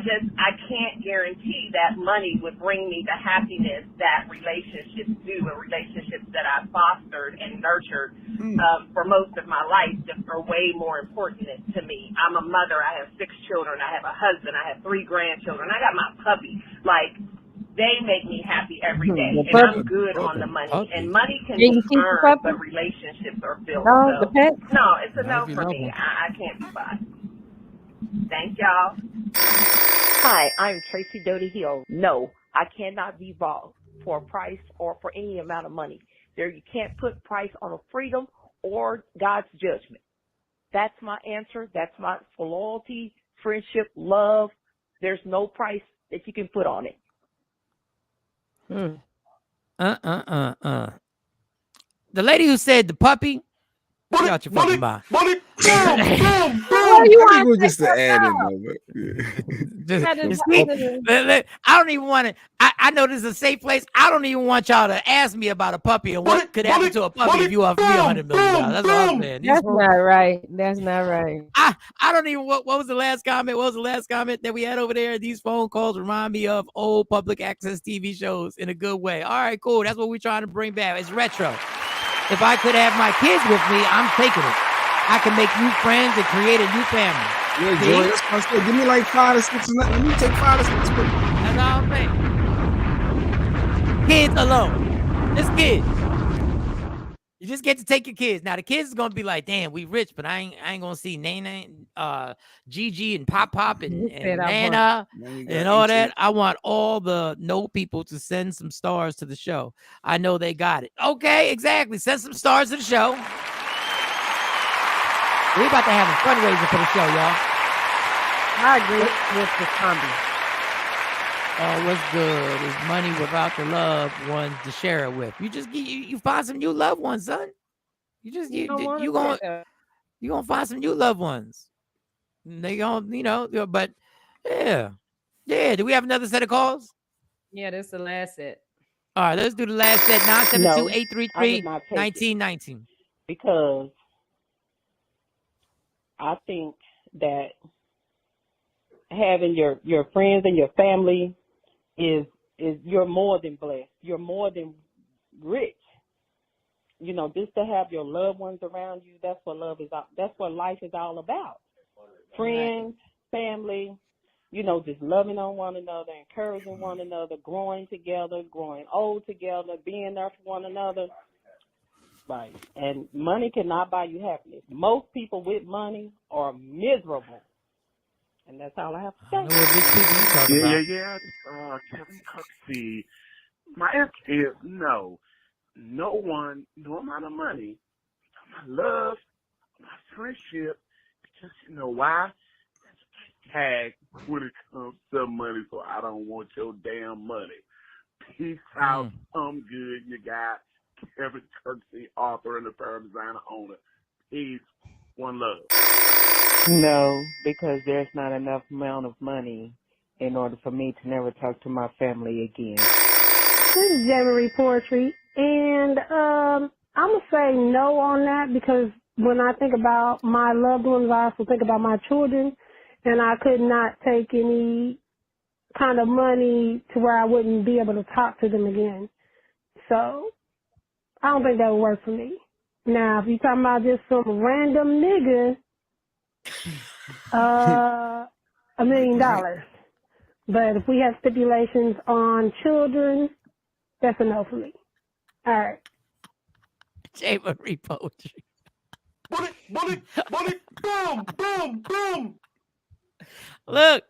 can't guarantee that money would bring me the happiness that relationships do, and relationships that I fostered and nurtured for most of my life just are way more important to me. I'm a mother. I have 6 children. I have a husband. I have 3 grandchildren. I got my puppy. They make me happy every day, and I'm good on the money. And money can be earned, but relationships are built. No, the pet? No, it's a no for me. I can't be bought. Thank y'all. Hi, I'm Tracy Doty Hill. No, I cannot be bought for a price or for any amount of money. You can't put price on a freedom or God's judgment. That's my answer. That's for loyalty, friendship, love. There's no price that you can put on it. The lady who said the puppy, get out your fucking mind. I think we're just the ad in there, but I don't even want to. I know this is a safe place. I don't even want y'all to ask me about a puppy and what could happen to a puppy if you offer me $100 million. That's all I'm saying. That's not right. That's not right. I don't even. What was the last comment? What was the last comment that we had over there? These phone calls remind me of old public access TV shows in a good way. All right, cool. That's what we're trying to bring back. It's retro. If I could have my kids with me, I'm taking it. I can make new friends and create a new family. Yeah, Joy, that's what I said. Give me like 5 to 6 and let me take 5 to 6 with me. That's all I'm saying. Kids alone. Just kids. You just get to take your kids. Now the kids is gonna be like, damn, we rich, but I ain't gonna see Nana, Gigi and Pop and Nana and all that. I want all the people to send some stars to the show. I know they got it. Okay, exactly. Send some stars to the show. We about to have a fundraiser for the show, y'all. I agree with the combi. What's good is money without the loved ones to share it with. You just you find some new loved ones, son. You gonna find some new loved ones. They gonna, but yeah. Do we have another set of calls? Yeah, this is the last set. All right, let's do the last set. 972-833-1919. Because I think that having your friends and your family is you're more than blessed. You're more than rich. Just to have your loved ones around you, that's what love is. That's what life is all about. Friends, family, just loving on one another, encouraging one another, growing together, growing old together, being there for one another. Right. And money cannot buy you happiness. Most people with money are miserable. And that's all I have to say. Yeah. Kevin Cooksey. My answer is no. No one, no amount of money, my love, my friendship, because you know why? That's a tag when it comes to money, so I don't want your damn money. Peace out. I'm good. You got Kevin Kirksey, author and apparel designer owner. Peace. One love. No, because there's not enough amount of money in order for me to never talk to my family again. This is Jamie Poetry, and I'm going to say no on that because when I think about my loved ones, I also think about my children, and I could not take any kind of money to where I wouldn't be able to talk to them again. So I don't think that would work for me. Now, if you're talking about just some random nigga, $1 million. But if we have stipulations on children, that's a no for me. All right. J. Marie poetry. Bullet, boom, boom, boom. Look,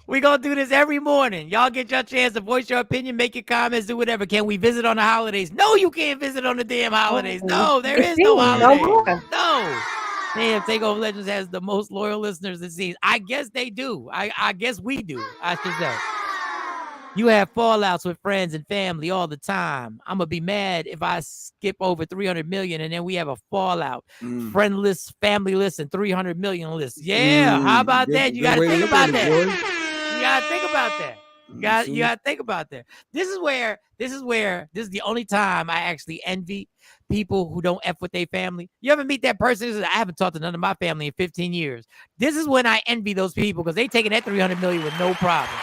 we're going to do this every morning. Y'all get your chance to voice your opinion, make your comments, do whatever. Can we visit on the holidays? No, you can't visit on the damn holidays. No, there is no holidays. No. Damn, Takeover Legends has the most loyal listeners it seems. I guess they do. I guess we do, I should say. You have fallouts with friends and family all the time. I'm going to be mad if I skip over 300 million and then we have a fallout. Friendless, familyless, and 300 million lists. Yeah, how about that? You got to think about that. You got to think about that. You got to think about that. This is the only time I actually envy people who don't F with their family. You ever meet that person who says, I haven't talked to none of my family in 15 years. This is when I envy those people because they taking that 300 million with no problem.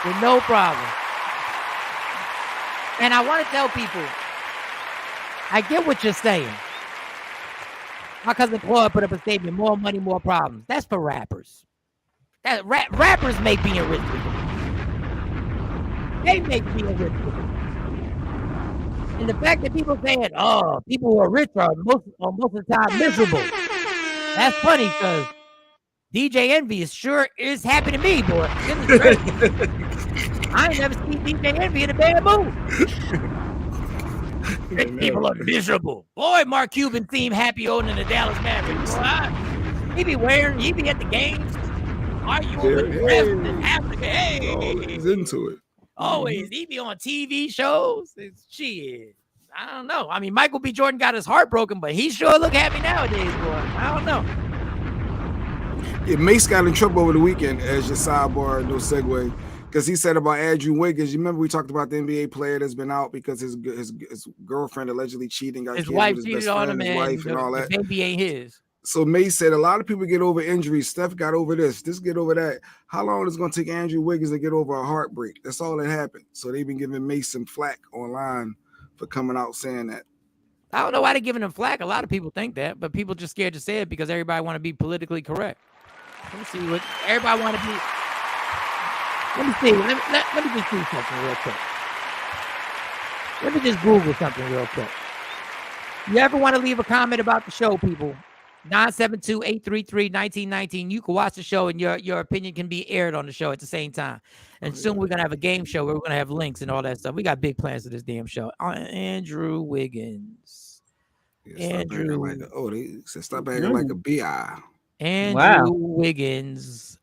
With no problem. And I want to tell people, I get what you're saying. My cousin Claude put up a statement, more money, more problems. That's for rappers. Rappers make being rich difficult. They make being rich difficult. And the fact that people saying, oh, people who are rich are most of the time miserable. That's funny because DJ Envy is happy to me, boy. This is great. I ain't never seen DJ Envy in a bad mood. People are miserable. Boy, Mark Cuban seemed happy owning the Dallas Mavericks. Boy, he be at the games, arguing with the refs and having He's into it. Always. He be on TV shows. Shit. I don't know. I mean, Michael B. Jordan got his heart broken, but he sure look happy nowadays, boy. I don't know. Yeah, Mace got in trouble over the weekend as your sidebar, no segue, because he said about Andrew Wiggins. You remember we talked about the NBA player that's been out because his girlfriend allegedly cheating, got his killed wife with his cheated best on friend, him, his wife, and all the that. baby ain't his. So Mace said a lot of people get over injuries. Steph got over this get over that. How long is it going to take Andrew Wiggins to get over a heartbreak? That's all that happened. So they've been giving Mace some flack online for coming out saying that. I don't know why they're giving him flack. A lot of people think that, but people just scared to say it because everybody want to be politically correct. Let me see what everybody want to be. Let me see. Let me just do something real quick. Let me just Google something real quick. You ever want to leave a comment about the show, people? 972-833-1919. You can watch the show and your opinion can be aired on the show at the same time. And soon we're going to have a game show where we're going to have links and all that stuff. We got big plans for this damn show. Andrew Wiggins. Andrew. They said stop acting like a BI. Andrew Wiggins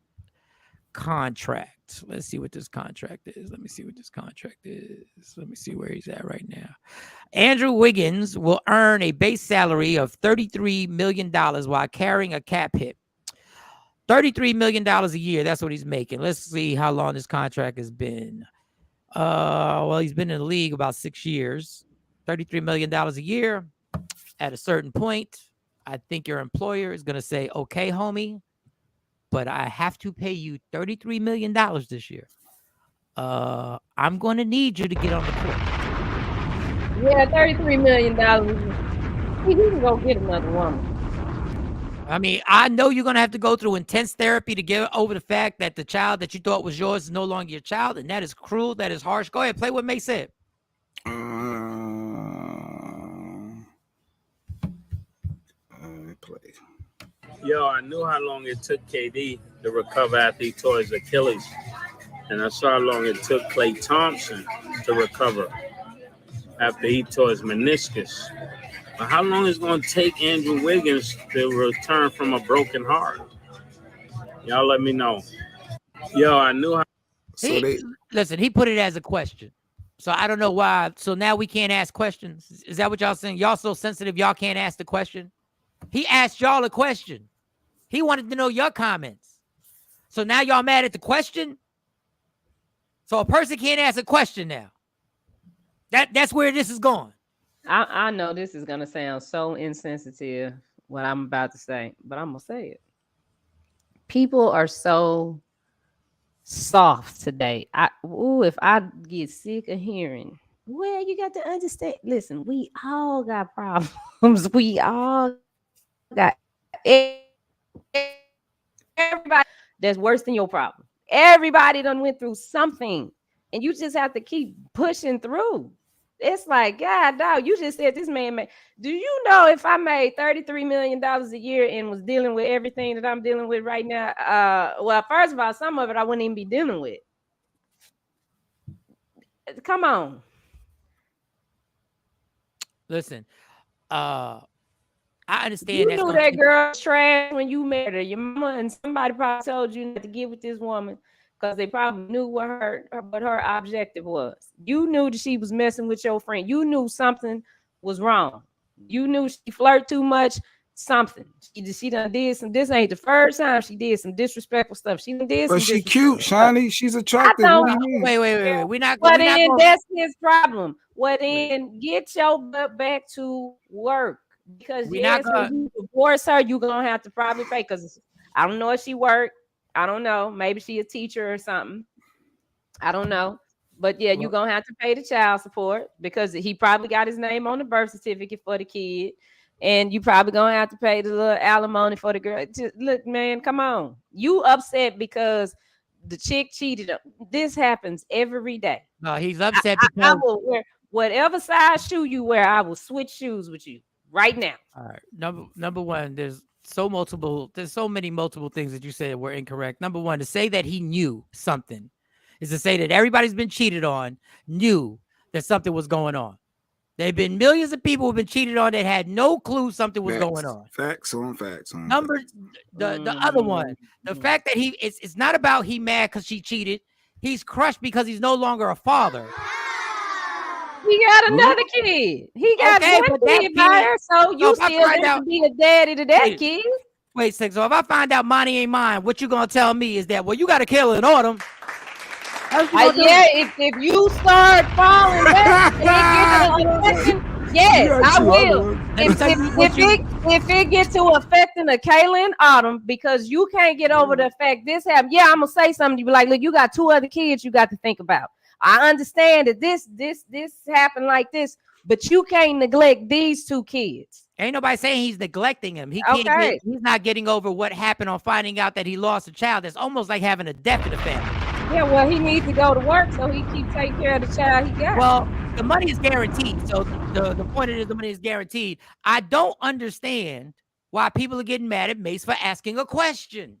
contract. Let's see what this contract is. Let me see what this contract is. Let me see where he's at right now. Andrew Wiggins will earn a base salary of $33 million while carrying a cap hit. $33 million a year. That's what he's making. Let's see how long this contract has been. Well, he's been in the league about 6 years. $33 million a year. At a certain point, I think your employer is going to say, okay, homie, but I have to pay you $33 million this year. I'm going to need you to get on the court. Yeah, $33 million. He can go get another woman. I mean, I know you're going to have to go through intense therapy to get over the fact that the child that you thought was yours is no longer your child, and that is cruel. That is harsh. Go ahead, play what May said. Play. Yo, I knew how long it took KD to recover after he tore his Achilles. And I saw how long it took Klay Thompson to recover after he tore his meniscus. But how long is it going to take Andrew Wiggins to return from a broken heart? Y'all let me know. Yo, I knew how. Listen, he put it as a question. So I don't know why. So now we can't ask questions. Is that what y'all saying? Y'all so sensitive, y'all can't ask the question? He asked y'all a question. He wanted to know your comments. So now y'all mad at the question? So a person can't ask a question now. That's where this is going. I know this is going to sound so insensitive, what I'm about to say, but I'm gonna say it. People are so soft today. If I get sick of hearing, well, you got to understand. Listen, we all got problems. We all got everybody that's worse than your problem. Everybody done went through something, and you just have to keep pushing through. It's like, God, dog, you just said this man made. Do you know if I made $33 million a year and was dealing with everything that I'm dealing with right now? Well, first of all, some of it I wouldn't even be dealing with. Come on. Listen, I understand You that's knew gonna that take. girl was trash when you married her. Your mama and somebody probably told you not to get with this woman because they probably knew what her objective was. You knew that she was messing with your friend. You knew something was wrong. You knew she flirt too much. Something she done did some. This ain't the first time she did some disrespectful stuff. She done did But some she disrespectful cute, stuff. Shani. She's I attractive. What don't do you mean? Wait. We're not Well, going. then that's his problem. Well, then get your butt back to work. Because We're not yes, when gonna. you divorce her, you're gonna have to probably pay. Because I don't know if she worked. I don't know. Maybe she a teacher or something. I don't know. But yeah, you're gonna have to pay the child support because he probably got his name on the birth certificate for the kid. And you probably gonna have to pay the little alimony for the girl. Look, man, come on. You upset because the chick cheated. This happens every day. No, he's upset I because. will wear whatever size shoe you wear. I will switch shoes with you right now. All right. Number one, there's so many multiple things that you said were incorrect. Number one, to say that he knew something is to say that everybody's been cheated on, knew that something was going on. There have been millions of people who've been cheated on that had no clue something was going on. Facts on facts. The other one, the fact that it's not about he mad because she cheated. He's crushed because he's no longer a father. He got another kid. He got one kid by her, so you still got to be a daddy to that kid. Wait, so if I find out money ain't mine, what you gonna tell me is that, well, you got to kill an autumn. Yeah, if you start falling back, yes, I will. If it get to affecting a Kaylin Autumn because you can't get over the fact this happened, yeah, I'm gonna say something. You be like, look, you got two other kids you got to think about. I understand that this happened like this, but you can't neglect these two kids. Ain't nobody saying he's neglecting him. He can't. He's not getting over what happened on finding out that he lost a child. That's almost like having a death in the family. Yeah, well, he needs to go to work so he keep taking care of the child he got. Well, the money is guaranteed. So the point is the money is guaranteed. I don't understand why people are getting mad at Mace for asking a question.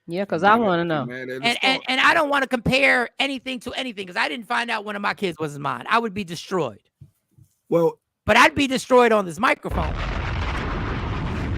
Yeah, because I want to know. And I don't want to compare anything to anything because I didn't find out one of my kids was mine. I would be destroyed. Well, but I'd be destroyed on this microphone.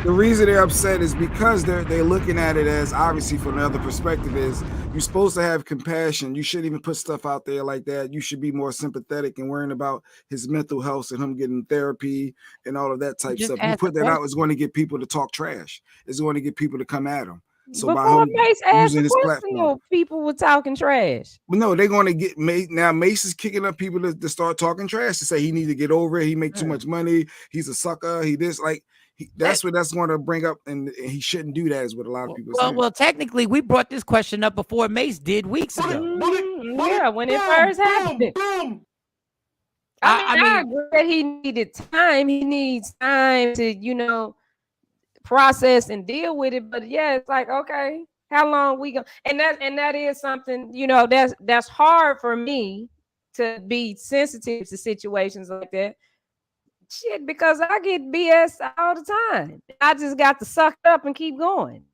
The reason they're upset is because they're looking at it as, obviously from another perspective, is you're supposed to have compassion. You shouldn't even put stuff out there like that. You should be more sympathetic and worrying about his mental health and him getting therapy and all of that type stuff. You put that out, it's going to get people to talk trash. It's going to get people to come at him. So before Mace asked the question, platform, people were talking trash. But no, they're going to get Mace. Now Mace is kicking up people to start talking trash, to say he needs to get over it. He make too much money. He's a sucker. He this, like, that's what that's going to bring up, and he shouldn't do that, is what a lot of people say. Well, technically, we brought this question up before Mace did weeks ago. Yeah, when it first happened. I agree that he needed time. He needs time to, process and deal with it. But yeah, it's like, okay, how long we go? And that is something, that's hard for me to be sensitive to situations like that. Shit, because I get BS all the time. I just got to suck up and keep going.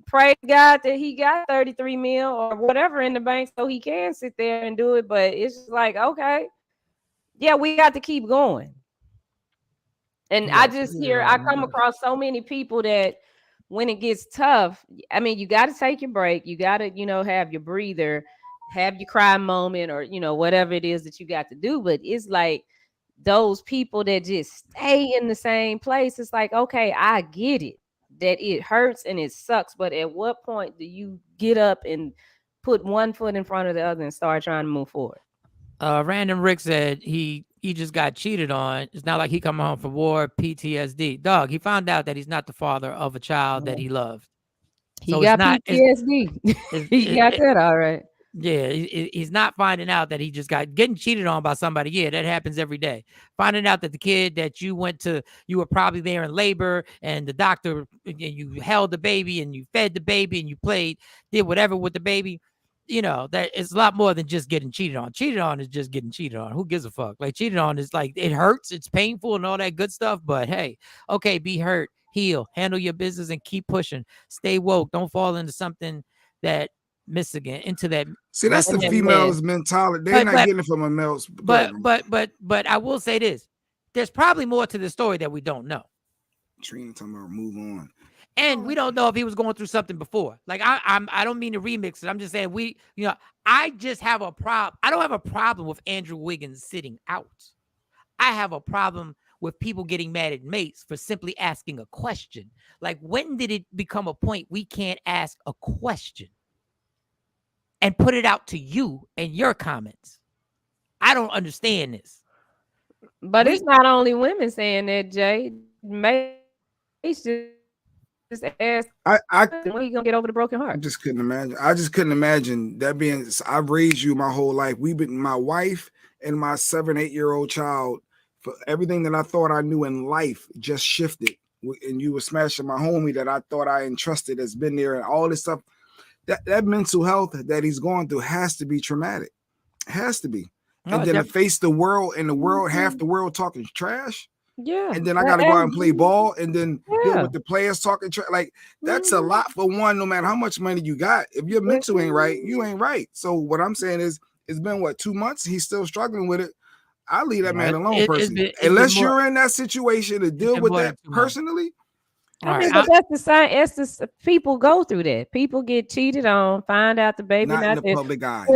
Pray God that he got 33 mil or whatever in the bank so he can sit there and do it. But it's just like, okay, yeah, we got to keep going. And I come across so many people that when it gets tough, I mean, you got to take your break. You got to, have your breather, have your cry moment, or, whatever it is that you got to do. But it's like those people that just stay in the same place. It's like, okay, I get it, that it hurts and it sucks. But at what point do you get up and put one foot in front of the other and start trying to move forward? Random Rick said he he just got cheated on. It's not like he coming home from war, PTSD. Dog, he found out that he's not the father of a child that he loved. He So got it's not. PTSD. He got that all right. Yeah, he's not finding out that he just got getting cheated on by somebody. Yeah, that happens every day. Finding out that the kid that you were probably there in labor, and the doctor, you held the baby and you fed the baby and you did whatever with the baby. You know, that it's a lot more than just getting cheated on. Cheated on is just getting cheated on. Who gives a fuck? Like, cheated on is like, it hurts, it's painful and all that good stuff. But hey, okay, be hurt, heal, handle your business and keep pushing. Stay woke. Don't fall into something that into that. See, that's the females' mentality. They're not getting it from a male's. But I will say this: there's probably more to the story that we don't know. Trina talking about move on, and we don't know if he was going through something before. Like I don't mean to remix it. I'm just saying I just have a problem. I don't have a problem with Andrew Wiggins sitting out. I have a problem with people getting mad at mates for simply asking a question. Like, when did it become a point we can't ask a question and put it out to you and your comments? I don't understand this. But it's not only women saying that, Jay. Mace just asked, when you gonna get over the broken heart? I just couldn't imagine that being. I've raised you my whole life. My wife and my 7-8-year-old child, for everything that I thought I knew in life just shifted. And you were smashing my homie that I thought I entrusted has been there, and all this stuff. That mental health that he's going through has to be traumatic. It has to be. And then to face the world, and the world, half the world talking trash. Yeah. And then I got to go out and play ball, and then deal with the players talking trash. Like, that's a lot for one, no matter how much money you got. If your mental ain't right, you ain't right. So what I'm saying is, it's been 2 months? He's still struggling with it. I leave that man alone personally. Unless you're in that situation to deal with that personally. I mean, but that's the sign. People go through that. People get cheated on, find out the baby not not in the there, public eye.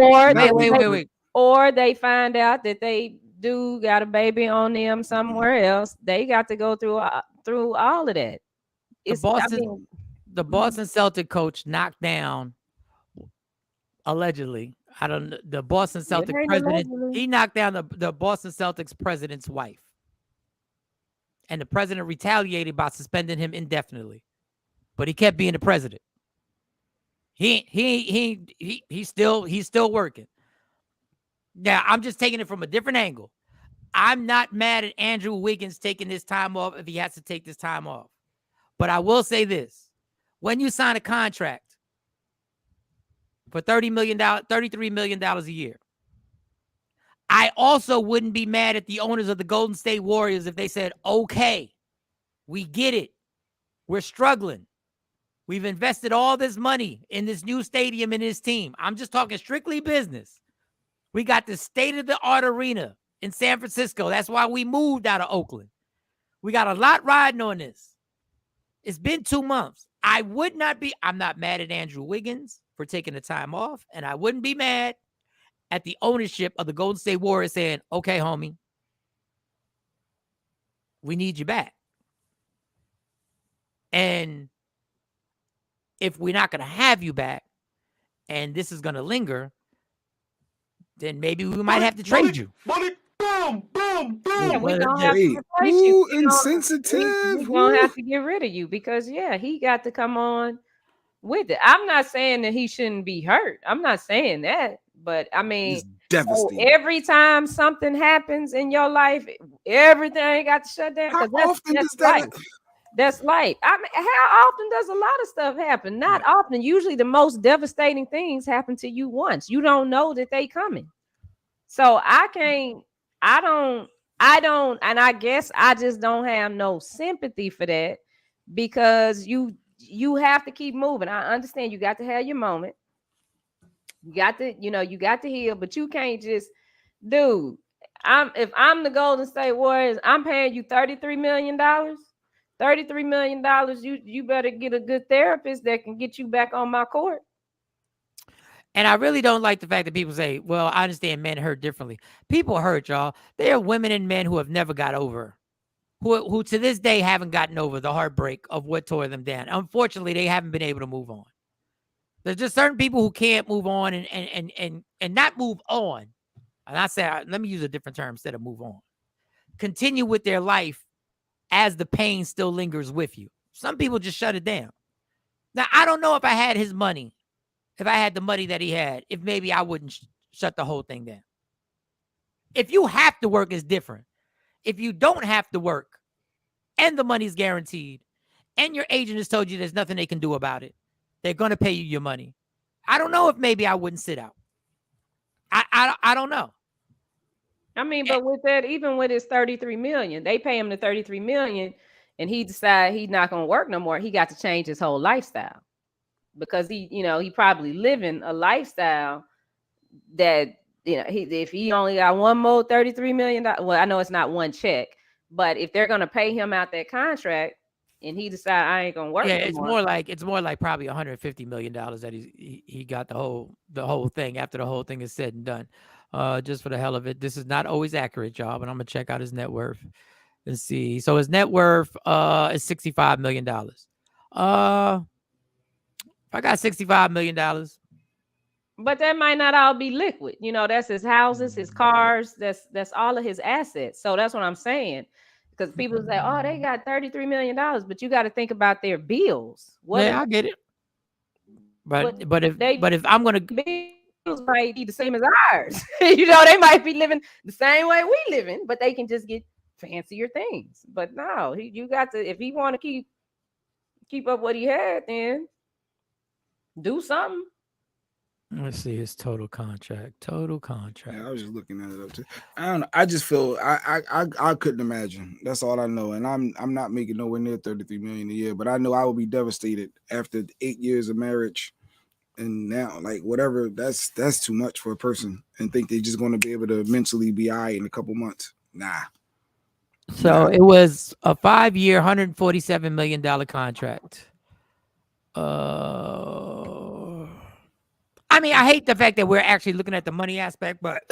Or they find out that they do got a baby on them somewhere else. They got to go through all of that. The Boston Celtic coach knocked down, allegedly. I don't know, the Boston Celtics president. Allegedly. He knocked down the Boston Celtics president's wife. And the president retaliated by suspending him indefinitely, but he kept being the president. He's still working. Now, I'm just taking it from a different angle. I'm not mad at Andrew Wiggins taking this time off if he has to take this time off. But I will say this: when you sign a contract for $33 million a year, I also wouldn't be mad at the owners of the Golden State Warriors if they said, okay, we get it. We're struggling. We've invested all this money in this new stadium and this team. I'm just talking strictly business. We got the state-of-the-art arena in San Francisco. That's why we moved out of Oakland. We got a lot riding on this. It's been 2 months. I'm not mad at Andrew Wiggins for taking the time off, and I wouldn't be mad at the ownership of the Golden State Warriors saying, okay, homie, we need you back. And if we're not going to have you back and this is going to linger, then maybe we might have to trade you. Boom, boom, boom. Yeah, we're going to have to replace you. Insensitive. We're going to have to get rid of you because, he got to come on with it. I'm not saying that he shouldn't be hurt. I'm not saying that. But, I mean, so every time something happens in your life, everything got to shut down. How often does life. That's life. I mean, how often does a lot of stuff happen? Not often. Usually the most devastating things happen to you once. You don't know that they coming. So I don't, and I guess I just don't have no sympathy for that because you have to keep moving. I understand you got to have your moment. You got to heal, but you can't just, dude. If I'm the Golden State Warriors, I'm paying you $33 million. $33 million. You better get a good therapist that can get you back on my court. And I really don't like the fact that people say, well, I understand men hurt differently. People hurt, y'all. There are women and men who have never got over, who to this day haven't gotten over the heartbreak of what tore them down. Unfortunately, they haven't been able to move on. There's just certain people who can't move on and not move on. And I say, let me use a different term instead of move on. continue with their life as the pain still lingers with you. Some people just shut it down. Now, I don't know if I had his money, if I had the money that he had, if maybe I wouldn't shut the whole thing down. If you have to work, it's different. If you don't have to work and the money's guaranteed and your agent has told you there's nothing they can do about it, they're going to pay you your money. I don't know if maybe I wouldn't sit out. I don't know. I mean, but with that, even with his 33 million, they pay him the 33 million and he decide he's not going to work no more. He got to change his whole lifestyle because he probably living a lifestyle that, if he only got one more $33 million, well, I know it's not one check, but if they're going to pay him out that contract and he decide I ain't going to work no more. It's more like probably $150 million that he got the whole thing after the whole thing is said and done. Just for the hell of it. This is not always accurate, y'all, but I'm gonna check out his net worth and see. So his net worth is $65 million. If I got $65 million. But that might not all be liquid. That's his houses, his cars, that's all of his assets. So that's what I'm saying. Because people say, oh, they got $33 million, but you got to think about their bills. I get it. But if I'm gonna bills might be the same as ours. They might be living the same way we living, but they can just get fancier things. But no, you got to, if he want to keep up what he had, then do something. Let's see his total contract. Yeah, I was just looking at it up too. I don't know. I just feel I couldn't imagine. That's all I know. And I'm not making nowhere near 33 million a year, but I know I would be devastated after 8 years of marriage. And now, like, whatever, that's too much for a person and think they're just going to be able to mentally be all right in a couple months. Nah. So it was a 5-year, $147 million contract. I mean, I hate the fact that we're actually looking at the money aspect, but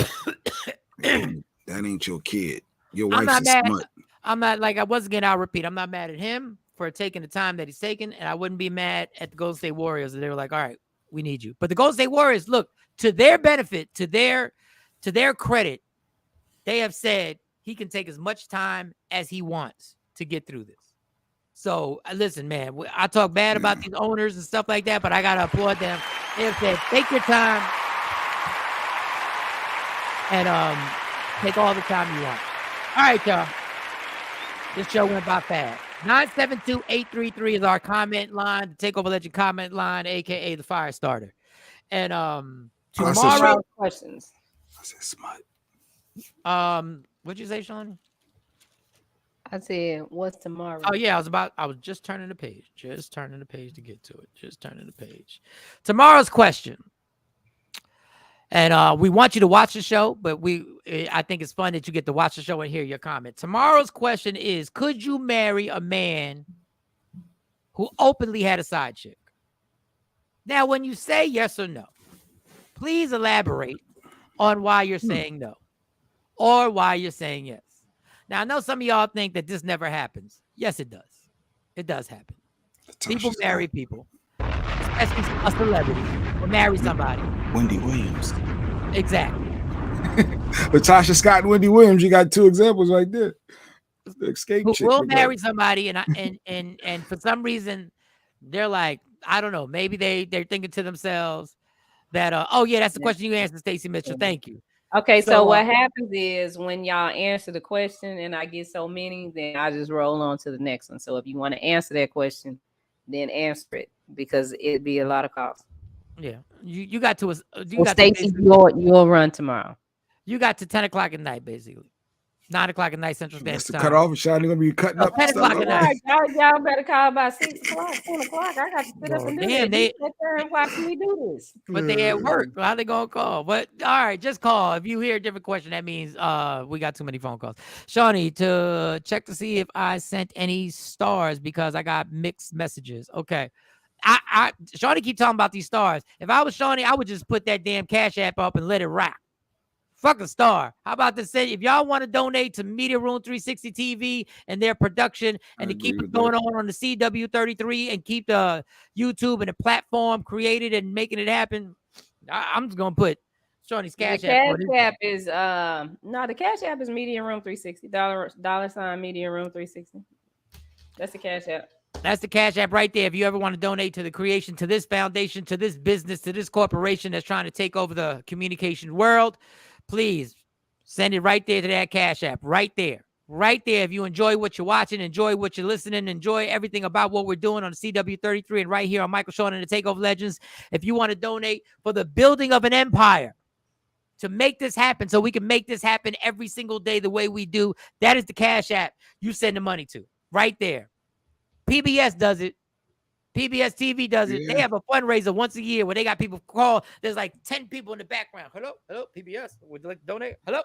that ain't your kid. Your wife's a smut. I'm not, like, once again, I'll repeat, I'm not mad at him for taking the time that he's taken, and I wouldn't be mad at the Golden State Warriors. They were like, all right, we need you. But the Golden State Warriors, look, to their benefit, to their credit, they have said he can take as much time as he wants to get through this. So listen, man, I talk bad about these owners and stuff like that, but I got to applaud them. They have said, take your time and take all the time you want. All right, y'all. This show went by fast. 972-833 is our comment line, the Takeover Legend comment line, a.k.a. the Fire Starter. And tomorrow, questions. I said smut. What'd you say, Shawnee? I said, what's tomorrow? Oh, yeah, I was just turning the page. Just turning the page to get to it. Just turning the page. Tomorrow's question. And we want you to watch the show, but I think it's fun that you get to watch the show and hear your comment. Tomorrow's question is, could you marry a man who openly had a side chick? Now, when you say yes or no, please elaborate on why you're saying no or why you're saying yes. Now, I know some of y'all think that this never happens. Yes, it does. It does happen. People marry people, especially a celebrity, will marry somebody. Wendy Williams. Exactly. Latasha Scott and Wendy Williams, you got two examples right there. The escape Who chick. will marry somebody, and for some reason, they're like, I don't know, maybe they're thinking to themselves that, oh, yeah, that's the question you answered, Stacey Mitchell. Thank you. Okay, so what happens is when y'all answer the question and I get so many, then I just roll on to the next one. So if you want to answer that question, then answer it because it'd be a lot of calls. Yeah, you got to. Stacey, you'll run tomorrow. You got to 10 o'clock at night, basically. 9 o'clock at night Central Standard Time. Cut off and Shiny gonna be cutting up. 10 o'clock at night. Y'all better call by 6 o'clock, 10 o'clock. I got to sit up and do this. Why can we do this? But they at work. How they gonna call? But all right, just call. If you hear a different question, that means we got too many phone calls. Shawnee, to check to see if I sent any stars because I got mixed messages. Okay. Shawnee keep talking about these stars. If I was Shawnee, I would just put that damn Cash App up and let it rock. Fuck a star. How about this? If y'all want to donate to Media Room 360 TV and their production and to keep it going on the CW33 and keep the YouTube and the platform created and making it happen, I'm just going to put Shawnee's The Cash Cash App. App is no, the Cash App is Media Room 360. $sign Media Room 360. That's the Cash App. That's the Cash App right there. If you ever want to donate to the creation, to this foundation, to this business, to this corporation that's trying to take over the communication world, please send it right there to that Cash App. Right there. Right there. If you enjoy what you're watching, enjoy what you're listening, enjoy everything about what we're doing on CW33 and right here on Michael Shawn and the Takeover Legends. If you want to donate for the building of an empire, to make this happen, so we can make this happen every single day the way we do, that is the Cash App you send the money to. Right there. PBS does it. PBS TV does it. They have a fundraiser once a year where they got people call. There's like 10 people in the background. Hello, PBS. Would you like to donate? Hello,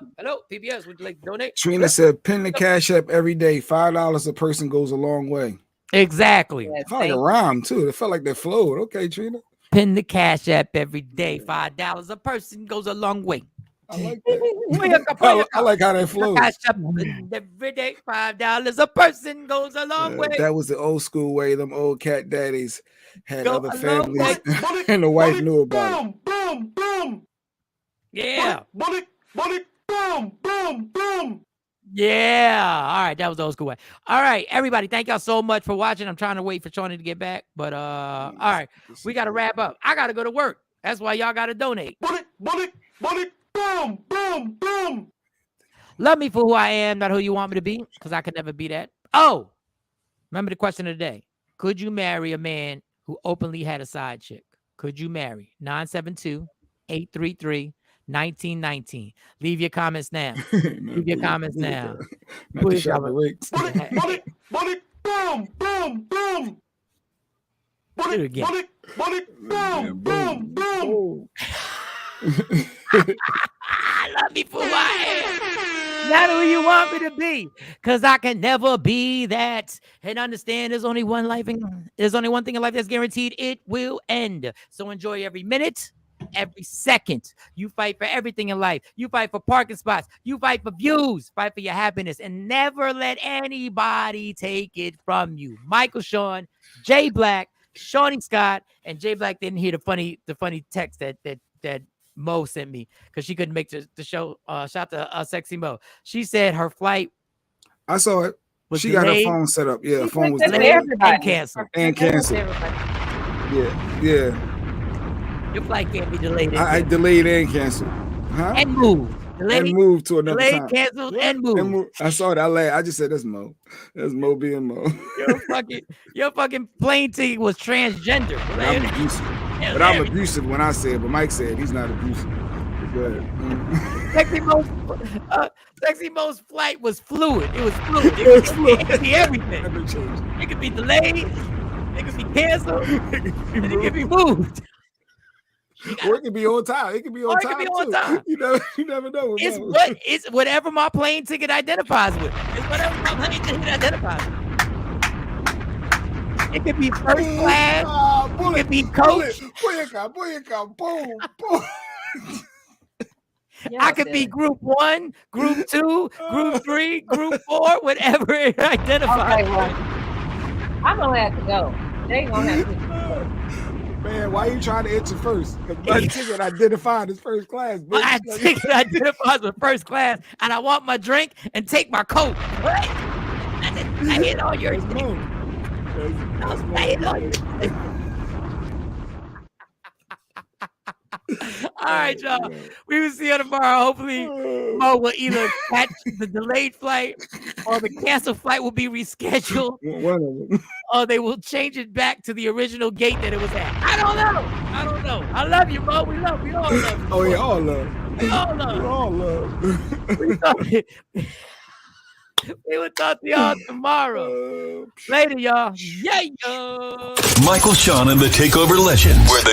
PBS. Would you like to donate? Trina said, pin the Cash App every day. $5 a person goes a long way. Exactly. It felt like a rhyme, too. It felt like they flowed. Okay, Trina. Pin the Cash App every day. $5 a person goes a long way. I like that. I like how that flows. Cash App every day. $5 a person goes a long way. That was the old school way. Them old cat daddies had other families, and the wife knew about it. Boom, boom. Yeah. Boom, boom. Yeah. All right. That was the old school way. All right, everybody. Thank y'all so much for watching. I'm trying to wait for Shawnee to get back. But all right. We got to wrap up. I got to go to work. That's why y'all got to donate. Boom. Love me for who I am, not who you want me to be, because I could never be that. Oh, remember the question of the day. Could you marry a man who openly had a side chick? Could you marry? 972-833-1919. Leave your comments now. Leave your comments now. Not to shout the rates. Boom. Do it again. Boom. Love me for who I am. Not who you want me to be, because I can never be that. And understand there's only one thing in life that's guaranteed. It will end. So enjoy every minute, every second. You fight for everything in life. You fight for parking spots. You fight for views. Fight for your happiness. And never let anybody take it from you. Michael Shawn, Jay Black, Shawnee Scott, and Jay Black didn't hear the funny text that Mo sent me because she couldn't make the show. Shout to Sexy Mo. She said her flight. I saw it. She got her phone set up. Yeah, her phone was delayed and canceled. Yeah. Your flight can't be delayed. I delayed and canceled. Huh? And moved. Delayed, and moved to another delayed, time. Canceled, and moved. I saw that. I just said that's Mo. That's Mo being Mo. Your fucking plane ticket was transgender. I'm abusive. But I'm abusive when I say it. But Mike said he's not abusive. Go ahead. Sexy Mo's flight was fluid. It was fluid. It could be everything. It could be delayed. It could be canceled. And it could be moved. Or it could be on time. It could be on time. You never know. It's whatever my plane ticket identifies with. It's whatever my plane ticket identifies with. It could be first class. It could be coach. Boom. I could be group 1, group 2, group 3, group 4, whatever it identifies. Okay, well, I'm gonna have to go. They gonna have to. Man, why are you trying to enter first? My ticket identified as first class. My ticket identifies with first class, and I want my drink and take my coat. What? I hit all your shit. All right, y'all. We will see you tomorrow. Hopefully, Mo will either catch the delayed flight or the canceled flight will be rescheduled. One of them. Or they will change it back to the original gate that it was at. I don't know. I love you, Mo. We all love you. Oh, yeah, all love. We all love. All love. We will talk to y'all tomorrow. Later, y'all. Yeah. Michael Shawn and the Takeover Legends, where the